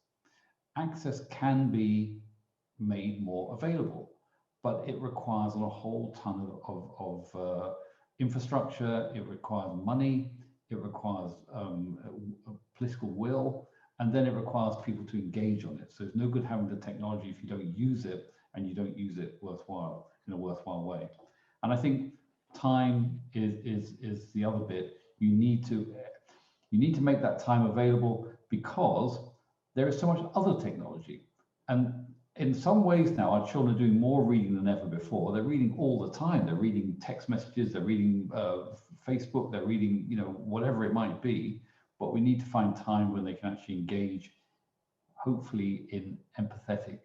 Access can be made more available, but it requires a whole ton of infrastructure. It requires money. It requires political will. And then it requires people to engage on it. So it's no good having the technology if you don't use it, and you don't use it in a worthwhile way. And I think time is the other bit. You need to make that time available, because there is so much other technology. And in some ways now, our children are doing more reading than ever before. They're reading all the time. They're reading text messages. They're reading Facebook. They're reading, you know, whatever it might be. But we need to find time when they can actually engage, hopefully in empathetic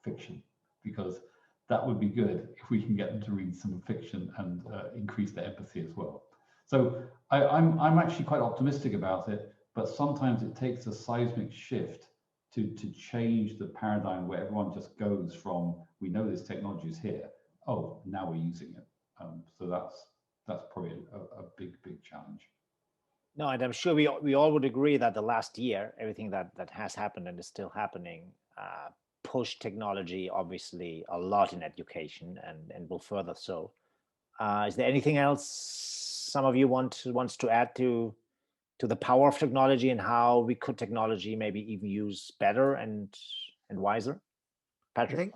fiction, because that would be good if we can get them to read some fiction and increase their empathy as well. So I'm actually quite optimistic about it, but sometimes it takes a seismic shift to change the paradigm where everyone just goes from, we know this technology is here, oh, now we're using it. So that's probably a big challenge. No, and I'm sure we all would agree that the last year, everything that has happened and is still happening, pushed technology obviously a lot in education, and will further so. Is there anything else some of you wants to add to the power of technology, and how we could technology maybe even use better and wiser? Patrick? I think,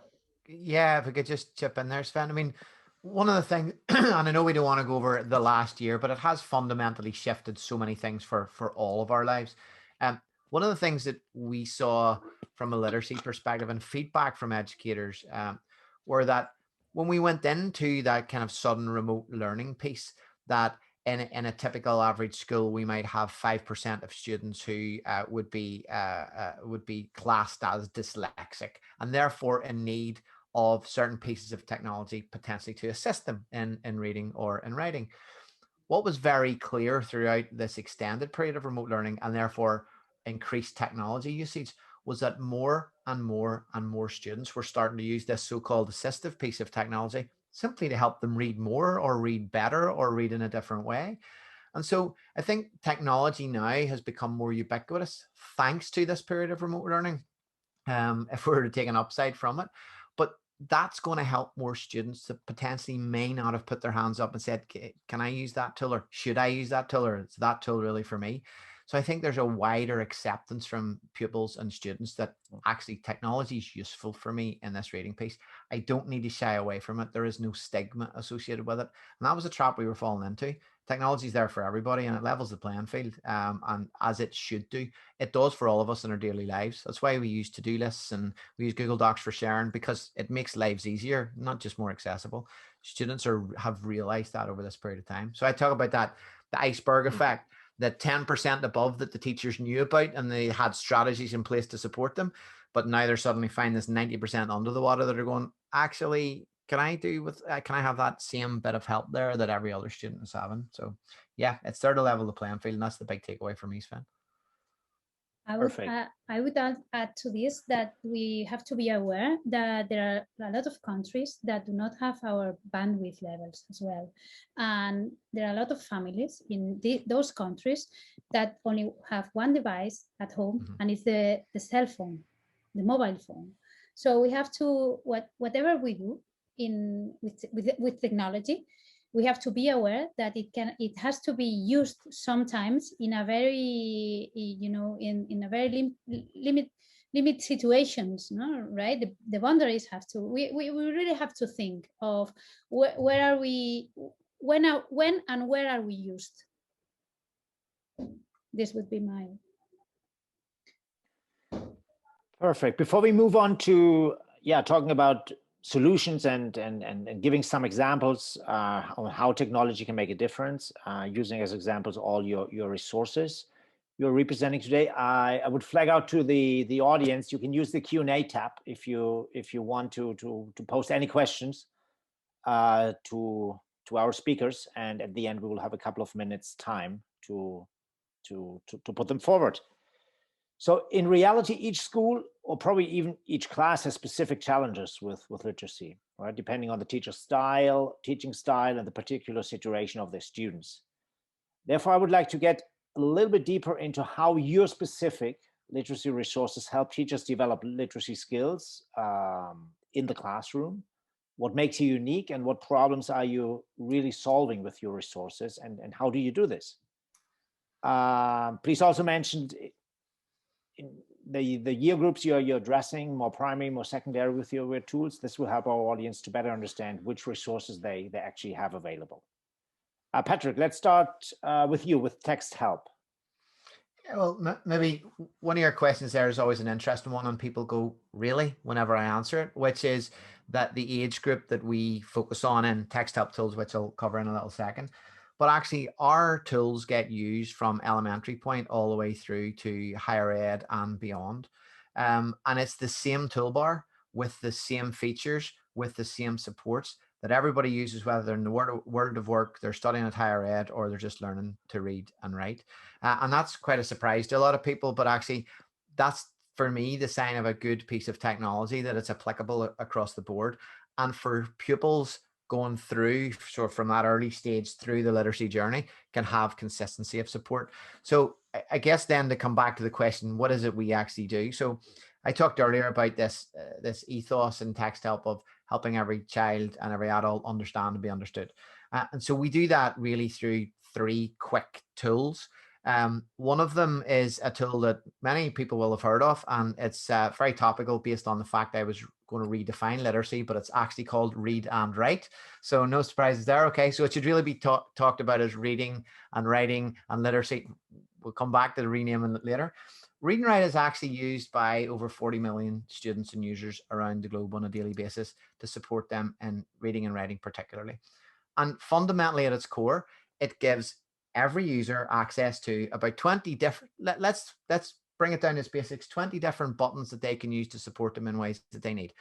yeah, if we could just chip in there, Sven. I mean, one of the things, and I know we don't want to go over the last year, but it has fundamentally shifted so many things for all of our lives. One of the things that we saw from a literacy perspective and feedback from educators were that when we went into that kind of sudden remote learning piece, that in a typical average school, we might have 5% of students who would be classed as dyslexic, and therefore in need of certain pieces of technology potentially to assist them in reading or in writing. What was very clear throughout this extended period of remote learning, and therefore increased technology usage, was that more and more and more students were starting to use this so-called assistive piece of technology simply to help them read more or read better or read in a different way. And so I think technology now has become more ubiquitous thanks to this period of remote learning, if we were to take an upside from it. But that's going to help more students that potentially may not have put their hands up and said, can I use that tool, or should I use that tool, or is that tool really for me? So I think there's a wider acceptance from pupils and students that actually technology is useful for me in this reading piece. I don't need to shy away from it. There is no stigma associated with it. And that was a trap we were falling into. Technology is there for everybody and it levels the playing field, and as it should do. It does for all of us in our daily lives. That's why we use to-do lists and we use Google Docs for sharing, because it makes lives easier, not just more accessible. Students have realized that over this period of time. So I talk about that, the iceberg effect, the 10% above that the teachers knew about and they had strategies in place to support them. But now they're suddenly finding this 90% under the water that are going, actually, can I have that same bit of help there that every other student is having? So yeah, it's there to level the playing field. And that's the big takeaway for me, Sven. I would add to this that we have to be aware that there are a lot of countries that do not have our bandwidth levels as well. And there are a lot of families in those countries that only have one device at home, and it's the cell phone, the mobile phone. So we have to, whatever we do with technology, we have to be aware that it has to be used sometimes in a very, in a very limit situations, no? Right? The boundaries have to, we really have to think of where are we, when and where are we used. This would be my. Perfect. Before we move on to, talking about solutions and giving some examples on how technology can make a difference, using as examples all your resources you're representing today, I would flag out to the audience, you can use the Q&A tab if you want to post any questions to our speakers, and at the end we will have a couple of minutes time to put them forward. So in reality, each school, or probably even each class, has specific challenges with literacy, right? Depending on the teaching style, and the particular situation of their students. Therefore, I would like to get a little bit deeper into how your specific literacy resources help teachers develop literacy skills in the classroom. What makes you unique, and what problems are you really solving with your resources, and how do you do this? Please also mention in the year groups you're addressing, more primary, more secondary, with your tools. This will help our audience to better understand which resources they actually have available. Patrick, let's start with you, with Texthelp. Yeah, well, maybe one of your questions there is always an interesting one, and people go, really, whenever I answer it, which is that the age group that we focus on in Texthelp tools, which I'll cover in a little second. But actually, our tools get used from elementary point all the way through to higher ed and beyond. And it's the same toolbar with the same features, with the same supports that everybody uses, whether they're in the world of work, they're studying at higher ed, or they're just learning to read and write. And that's quite a surprise to a lot of people. But actually, that's, for me, the sign of a good piece of technology, that it's applicable across the board. And for pupils going through, sort of from that early stage through the literacy journey, can have consistency of support. So I guess then to come back to the question, what is it we actually do? So I talked earlier about this ethos in Texthelp of helping every child and every adult understand and be understood. And so we do that really through 3 quick tools. One of them is a tool that many people will have heard of, and it's very topical based on the fact I was going to redefine literacy, but it's actually called Read and Write. So no surprises there. Okay, so it should really be talked about as reading and writing and literacy. We'll come back to the renaming it later. Read and Write is actually used by over 40 million students and users around the globe on a daily basis to support them in reading and writing particularly. And fundamentally at its core, it gives every user access to about 20 different, let's bring it down to its basics, 20 different buttons that they can use to support them in ways that they need.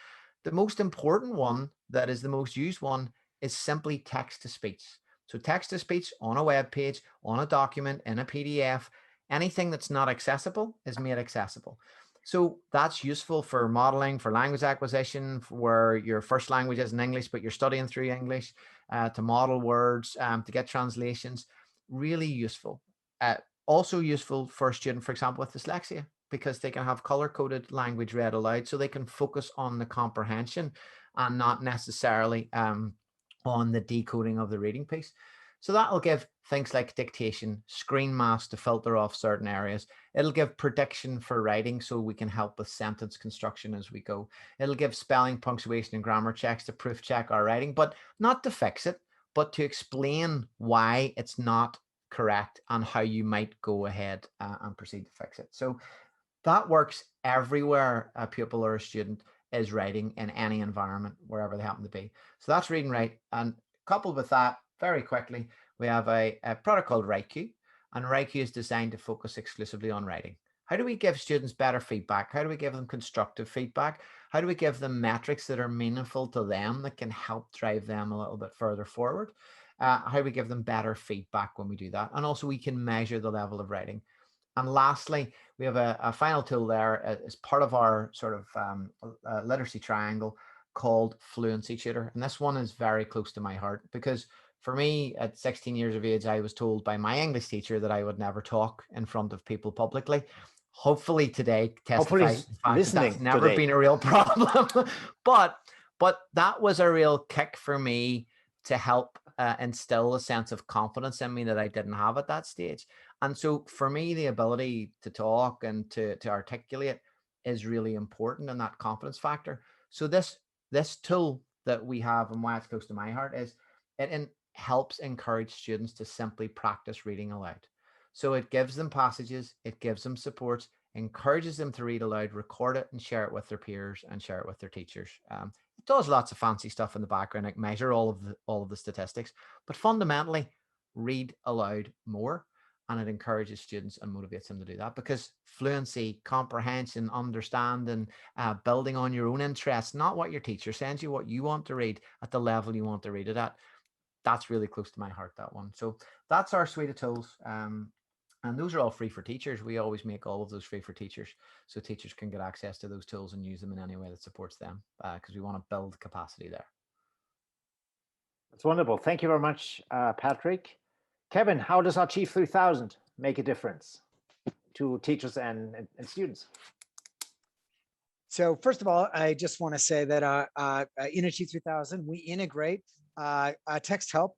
The most important one, that is the most used one, is simply text to speech. So text to speech on a web page, on a document, in a PDF, anything that's not accessible is made accessible. So that's useful for modeling, for language acquisition, where your first language isn't English, but you're studying through English, to model words, to get translations. really useful. Also useful for a student, for example, with dyslexia, because they can have color-coded language read aloud, so they can focus on the comprehension and not necessarily on the decoding of the reading piece. So that'll give things like dictation, screen mask to filter off certain areas. It'll give prediction for writing, so we can help with sentence construction as we go. It'll give spelling, punctuation, and grammar checks to proof check our writing, but not to fix it, but to explain why it's not correct and how you might go ahead and proceed to fix it. So that works everywhere a pupil or a student is writing in any environment, wherever they happen to be. So that's read and write. And coupled with that, very quickly, we have a product called Re.school, and Re.school is designed to focus exclusively on writing. How do we give students better feedback? How do we give them constructive feedback? How do we give them metrics that are meaningful to them, that can help drive them a little bit further forward? How do we give them better feedback when we do that? And also we can measure the level of writing. And lastly, we have a final tool there as part of our sort of literacy triangle called Fluency Tutor. And this one is very close to my heart, because for me, at 16 years of age, I was told by my English teacher that I would never talk in front of people publicly. Hopefully today testifies the fact that that's never been a real problem. but that was a real kick for me to help instill a sense of confidence in me that I didn't have at that stage. And so for me, the ability to talk and to articulate is really important in that confidence factor. So this tool that we have, and why it's close to my heart, is it helps encourage students to simply practice reading aloud. So it gives them passages, it gives them supports, encourages them to read aloud, record it and share it with their peers and share it with their teachers. It does lots of fancy stuff in the background, like measure all of the statistics, but fundamentally read aloud more. And it encourages students and motivates them to do that, because fluency, comprehension, understanding, building on your own interests, not what your teacher sends you, what you want to read at the level you want to read it at. That's really close to my heart, that one. So that's our suite of tools. And those are all free for teachers. We always make all of those free for teachers, so teachers can get access to those tools and use them in any way that supports them, because we want to build capacity there. That's wonderful. Thank you very much, Patrick. Kevin, how does Achieve 3000 make a difference to teachers and students? So first of all, I just want to say that in Achieve 3000, we integrate Texthelp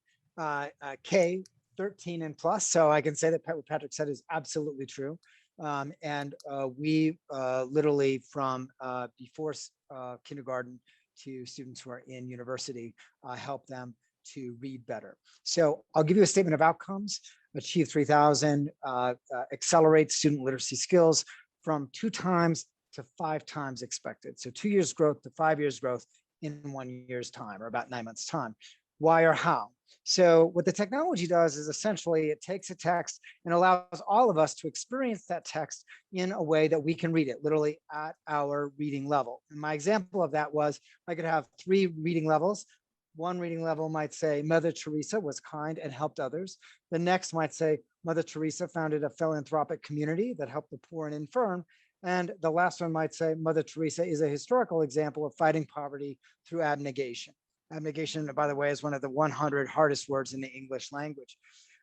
K 13 and plus. So I can say that what Patrick said is absolutely true. And we literally from before kindergarten to students who are in university, help them to read better. So I'll give you a statement of outcomes. Achieve 3000 accelerates student literacy skills from 2 times to 5 times expected. So 2 years growth to 5 years growth in 1 year's time, or about 9 months time. Why or how? So what the technology does is essentially it takes a text and allows all of us to experience that text in a way that we can read it, literally at our reading level. And my example of that was I could have 3 reading levels. One reading level might say Mother Teresa was kind and helped others. The next might say Mother Teresa founded a philanthropic community that helped the poor and infirm. And the last one might say Mother Teresa is a historical example of fighting poverty through abnegation. Abnegation, by the way, is one of the 100 hardest words in the English language.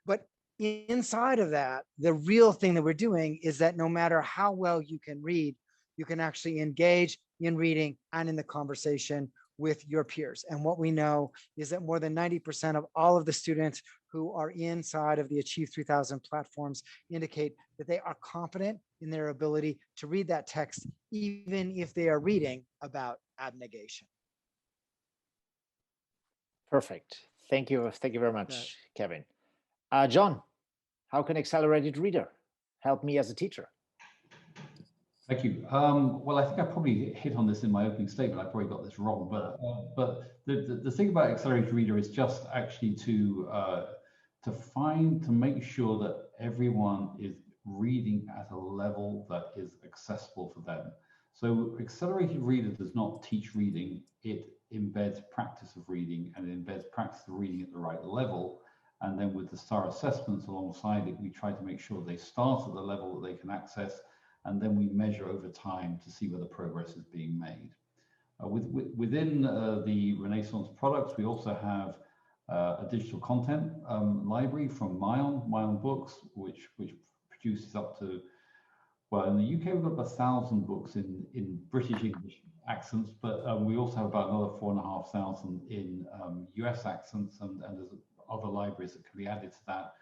But inside of that, the real thing that we're doing is that no matter how well you can read, you can actually engage in reading and in the conversation with your peers. And what we know is that more than 90% of all of the students who are inside of the Achieve 3000 platforms indicate that they are confident in their ability to read that text, even if they are reading about abnegation. Perfect. Thank you very much, Kevin. John, how can Accelerated Reader help me as a teacher? Thank you. Well, I think I probably hit on this in my opening statement. I probably got this wrong, but the thing about Accelerated Reader is just actually to make sure that everyone is reading at a level that is accessible for them. So Accelerated Reader does not teach reading, it embeds practice of reading, and it embeds practice of reading at the right level. And then with the STAR assessments alongside it, we try to make sure they start at the level that they can access, and then we measure over time to see whether progress is being made. Within the Renaissance products, we also have a digital content library from Myon Books, which produces up to, well, in the UK we've got about 1,000 books in British English accents, but we also have about another 4,500 in US accents, and there's other libraries that can be added to that,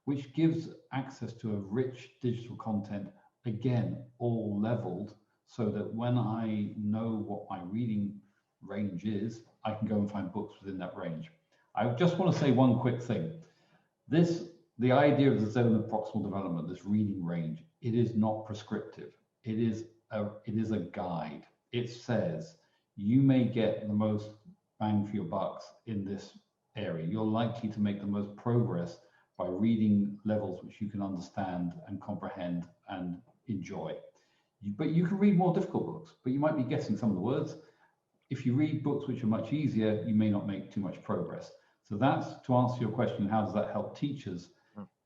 which gives access to a rich digital content, again, all leveled, so that when I know what my reading range is, I can go and find books within that range. I just want to say one quick thing. The idea of the zone of proximal development, this reading range, it is not prescriptive. It is a guide. It says you may get the most bang for your bucks in this area. You're likely to make the most progress by reading levels which you can understand and comprehend and enjoy. But you can read more difficult books, but you might be guessing some of the words. If you read books which are much easier, you may not make too much progress. So that's, to answer your question, how does that help teachers?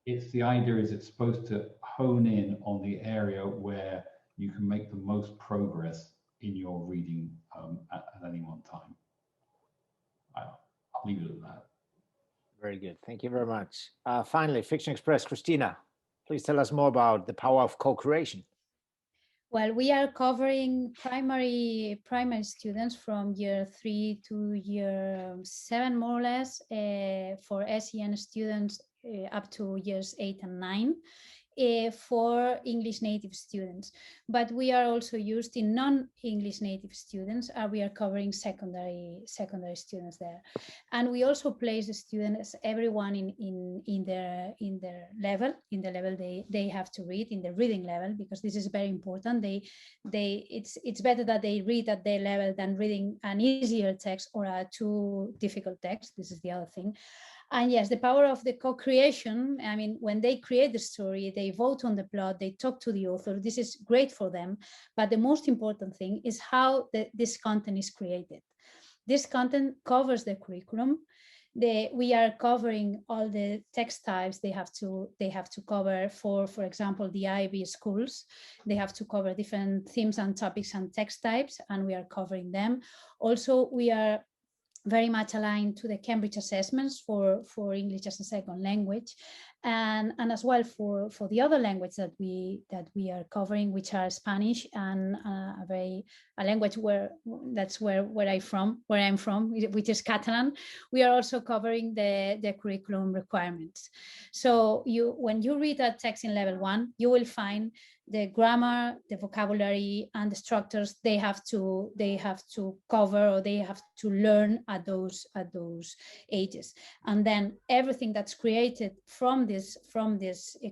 It's the idea is it's supposed to hone in on the area where you can make the most progress in your reading at any one time. I'll leave it at that. Very good. Thank you very much. Finally, Fiction Express, Cristina, please tell us more about the power of co-creation. Well, we are covering primary students from year 3 to year 7, more or less, for SEN students up to years 8 and 9. For English native students, but we are also used in non-English native students. We are covering secondary students there, and we also place the students, everyone in their level, they have to read in the reading level, because this is very important. It's better that they read at their level than reading an easier text or a too difficult text. This is the other thing. And yes, the power of the co-creation, I mean, when they create the story, they vote on the plot, they talk to the author, this is great for them. But the most important thing is how this content is created. This content covers the curriculum. We are covering all the text types they have to cover for example, the IB schools. They have to cover different themes and topics and text types, and we are covering them. Also, we are very much aligned to the Cambridge assessments for English as a second language, and as well for the other language that we are covering, which are Spanish and a language where I'm from, which is Catalan. We are also covering the curriculum requirements. So when you read a text in level 1, you will find the grammar, the vocabulary, and the structures they have to cover, or they have to learn at those ages. And then everything that's created from this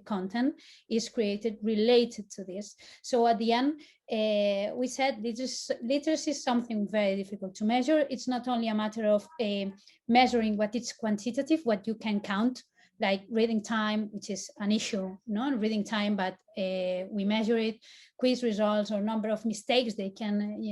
content is created related to this. So at the end, we said literacy is something very difficult to measure. It's not only a matter of measuring what is quantitative, what you can count, like reading time, which is an issue, reading time, but we measure it, quiz results or number of mistakes, they can,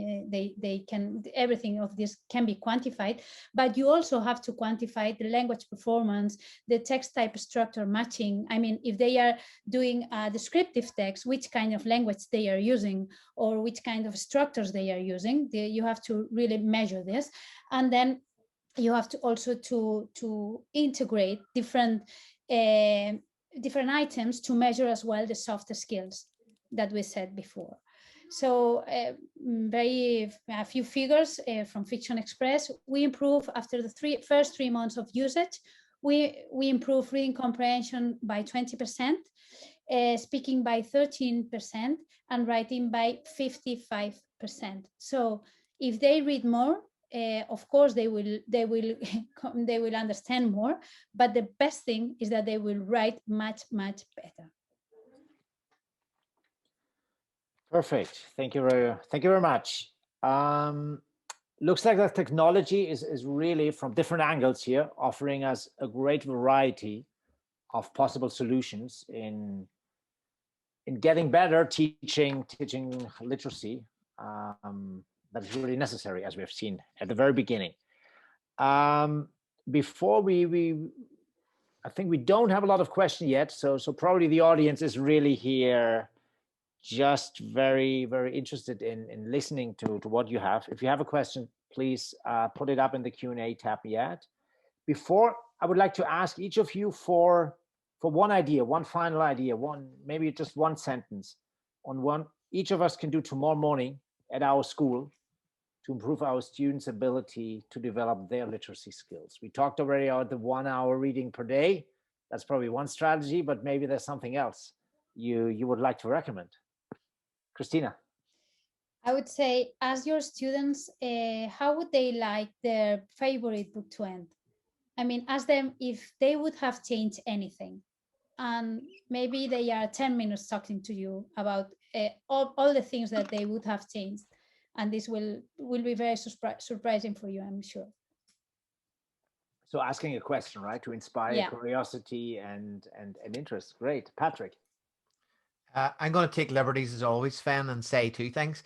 everything of this can be quantified, but you also have to quantify the language performance, the text type structure matching. I mean, if they are doing a descriptive text, which kind of language they are using, or which kind of structures they are using, you have to really measure this. And then you have to also to integrate different items to measure as well the softer skills that we said before. So a few figures from Fiction Express. We improve after the first 3 months of usage. We improve reading comprehension by 20%, speaking by 13%, and writing by 55%. So if they read more, of course they will understand more, but the best thing is that they will write much better. Perfect. Thank you very much. Looks like that technology is really from different angles here, offering us a great variety of possible solutions in getting better teaching literacy. That is really necessary, as we have seen at the very beginning. Before I think we don't have a lot of questions yet, so probably the audience is really here just very interested in listening to what you have. If you have a question, please put it up in the Q&A tab yet. Before, I would like to ask each of you for one idea, one final idea, maybe just one sentence on one each of us can do tomorrow morning at our school to improve our students' ability to develop their literacy skills. We talked already about the 1 hour reading per day. That's probably one strategy, but maybe there's something else you would like to recommend. Cristina. I would say, ask your students, how would they like their favorite book to end? I mean, ask them if they would have changed anything. And maybe they are 10 minutes talking to you about all the things that they would have changed. And this will be very surprising for you, I'm sure. So asking a question, right, to inspire curiosity and interest. Great. Patrick. I'm going to take liberties as always, Sven, and say two things.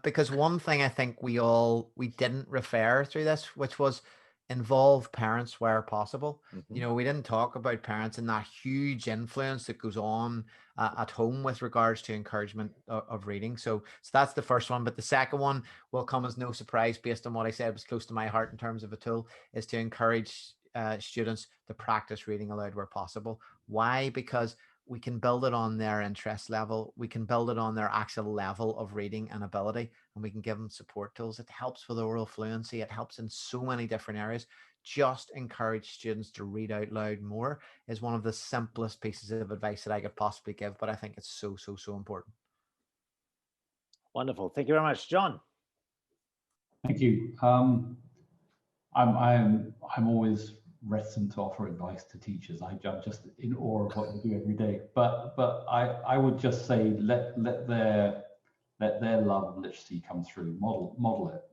Because one thing I think we didn't refer through this, which was involve parents where possible. Mm-hmm. You know, we didn't talk about parents and that huge influence that goes on at home with regards to encouragement of reading. So that's the first one. But the second one will come as no surprise based on what I said was close to my heart in terms of a tool, is to encourage students to practice reading aloud where possible. Why? Because we can build it on their interest level. We can build it on their actual level of reading and ability, and we can give them support tools. It helps with oral fluency. It helps in so many different areas. Just encourage students to read out loud more is one of the simplest pieces of advice that I could possibly give, but I think it's so important. Wonderful. Thank you very much. John. Thank you. I'm always reticent to offer advice to teachers. I'm just in awe of what they do every day. But I would just say let their love of literacy come through. Model it,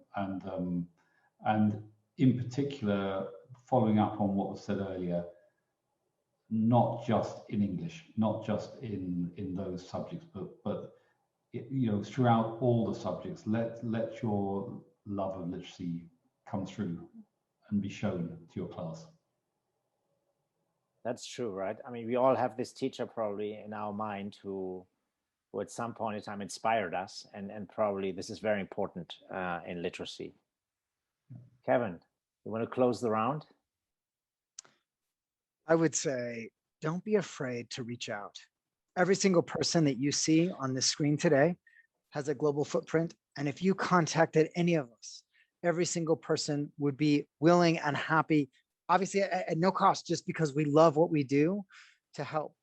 and in particular, following up on what was said earlier, not just in English, not just in those subjects, but you know, throughout all the subjects. Let your love of literacy come through and be shown to your class. That's true, right? I mean, we all have this teacher probably in our mind who at some point in time inspired us, and probably this is very important in literacy. Kevin, you want to close the round? I would say, don't be afraid to reach out. Every single person that you see on this screen today has a global footprint. And if you contacted any of us, every single person would be willing and happy, obviously at no cost, just because we love what we do, to help.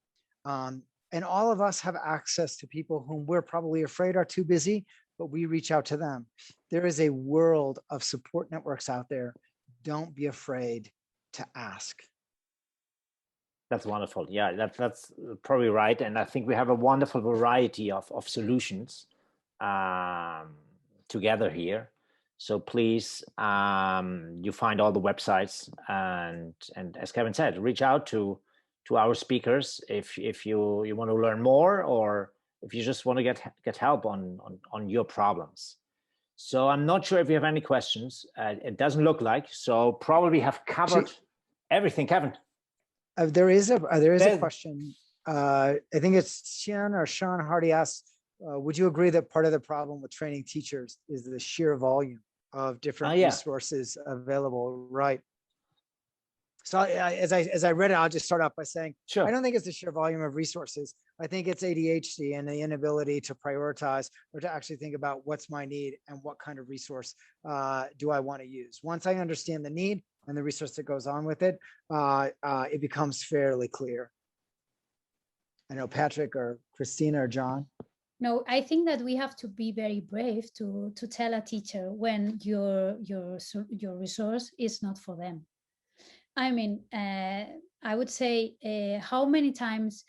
And all of us have access to people whom we're probably afraid are too busy, but we reach out to them. There is a world of support networks out there. Don't be afraid to ask. That's wonderful. Yeah, that's probably right. And I think we have a wonderful variety of solutions together here. So please, you find all the websites, and as Kevin said, reach out to our speakers if you want to learn more, or if you just want to get help on your problems. So I'm not sure if you have any questions. It doesn't look like, so probably have covered everything. Kevin. There is a question. I think it's Sean Hardy asks, would you agree that part of the problem with training teachers is the sheer volume of different resources available? Right. So as I read it, I'll just start off by saying, sure. I don't think it's the sheer volume of resources. I think it's ADHD and the inability to prioritize or to actually think about what's my need and what kind of resource do I want to use. Once I understand the need and the resource that goes on with it, it becomes fairly clear. I know Patrick or Cristina or John. No, I think that we have to be very brave to tell a teacher when your resource is not for them. I mean, I would say, how many times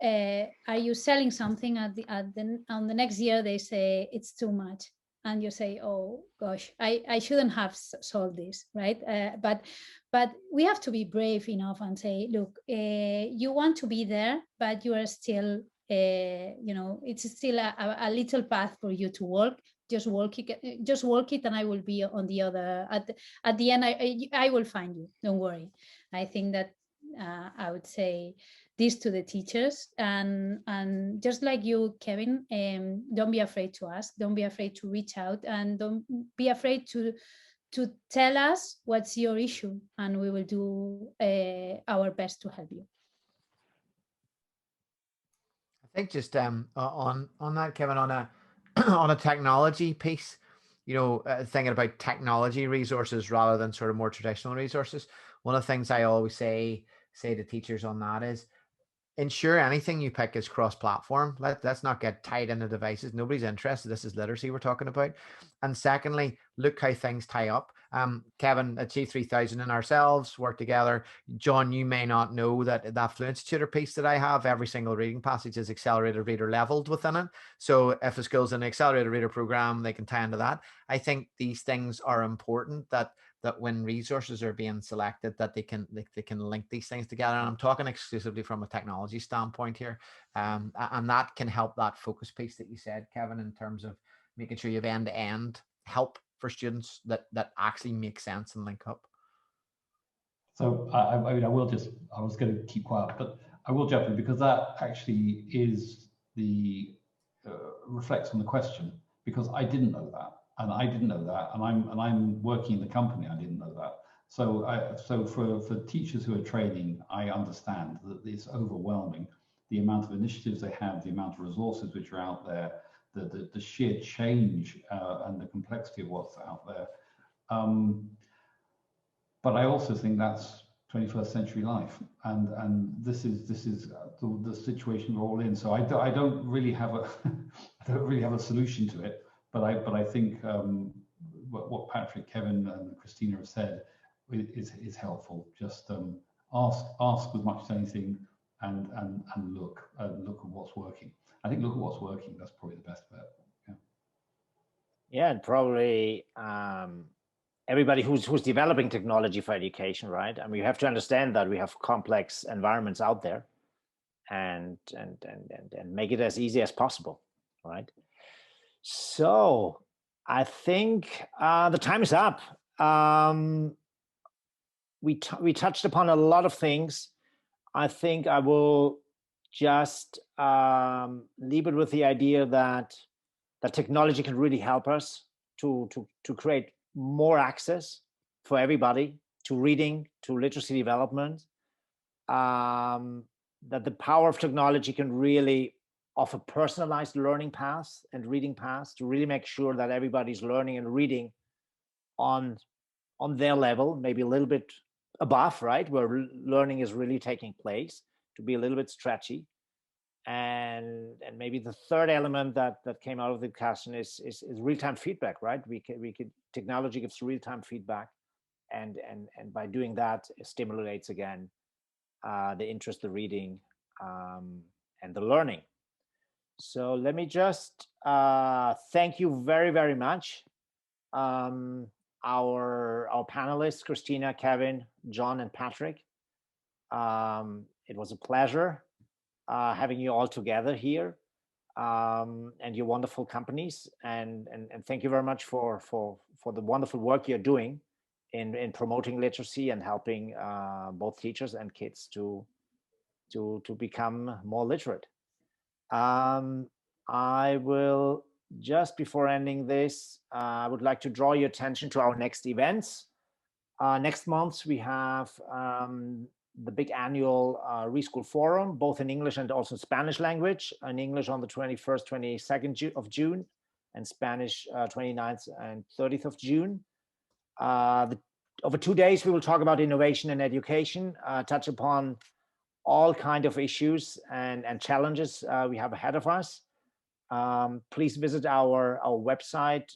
are you selling something on the next year they say it's too much, and you say, oh gosh, I shouldn't have sold this, right? But we have to be brave enough and say, look, you want to be there, but you are still, it's still a little path for you to walk. Just walk it, and I will be on the other. At the end, I will find you. Don't worry. I think that I would say this to the teachers, and just like you, Kevin, don't be afraid to ask. Don't be afraid to reach out, and don't be afraid to to tell us what's your issue, and we will do our best to help you. I think just on that, Kevin, on a on a technology piece, you know, thinking about technology resources rather than sort of more traditional resources. One of the things I always say to teachers on that is, ensure anything you pick is cross-platform. Let's not get tied into devices. Nobody's interested. This is literacy we're talking about. And secondly, look how things tie up. Kevin at G3000 and ourselves work together. John, you may not know that that Fluency Tutor piece that I have, every single reading passage is accelerated reader leveled within it. So if a school's in an accelerated reader program, they can tie into that. I think these things are important, that when resources are being selected, that they can link these things together. And I'm talking exclusively from a technology standpoint here. And that can help that focus piece that you said, Kevin, in terms of making sure you have end-to-end help for students that actually make sense and link up. So I mean, I was going to keep quiet, but I will jump in, because that actually is the reflects on the question, because I didn't know that. And I didn't know that, and I'm working in the company. I didn't know that. So for teachers who are training, I understand that it's overwhelming, the amount of initiatives they have, the amount of resources which are out there, the sheer change and the complexity of what's out there. But I also think that's 21st century life, and this is the situation we're all in. So I don't really have a solution to it. But I think what Patrick, Kevin, and Cristina have said is helpful. Just ask as much as anything, and look at what's working. I think look at what's working. That's probably the best bet. Yeah. Yeah, and probably everybody who's developing technology for education, right? I mean, you have to understand that we have complex environments out there, and make it as easy as possible, right? So I think the time is up. We touched upon a lot of things. I think I will just leave it with the idea that technology can really help us to create more access for everybody to reading, to literacy development. That the power of technology can really offer personalized learning paths and reading paths to really make sure that everybody's learning and reading on their level, maybe a little bit above, right, where learning is really taking place, to be a little bit stretchy. And maybe the third element that came out of the discussion is real-time feedback, right? Technology gives real-time feedback, and by doing that, it stimulates again the interest, the reading, and the learning. So let me just thank you very, very much. Our panelists, Cristina, Kevin, John, and Patrick. It was a pleasure having you all together here, and your wonderful companies. And thank you very much for the wonderful work you're doing in promoting literacy and helping both teachers and kids to become more literate. I will, just before ending this, I would like to draw your attention to our next events. Next month, we have the big annual re.school forum, both in English and also Spanish language. In English on the 21st, 22nd of June, and Spanish 29th and 30th of June. Over 2 days, we will talk about innovation in education, touch upon all kinds of issues and challenges we have ahead of us. Please visit our website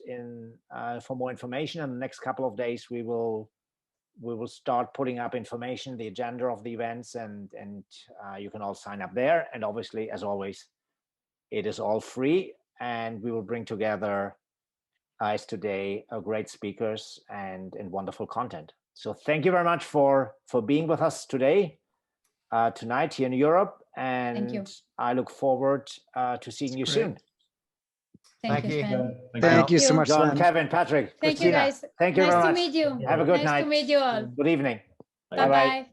for more information. In the next couple of days, we will start putting up information, the agenda of the events, and you can all sign up there. And obviously, as always, it is all free, and we will bring together, as today, great speakers and wonderful content. So thank you very much for being with us today, tonight here in Europe, and I look forward to seeing you soon. Thank you, Sven. Thank you so much, John, Sven. Kevin, Patrick, Thank Cristina. you, guys. Thank you very much. Nice to meet you. Have a good night. Nice to meet you all. Good evening. Bye-bye.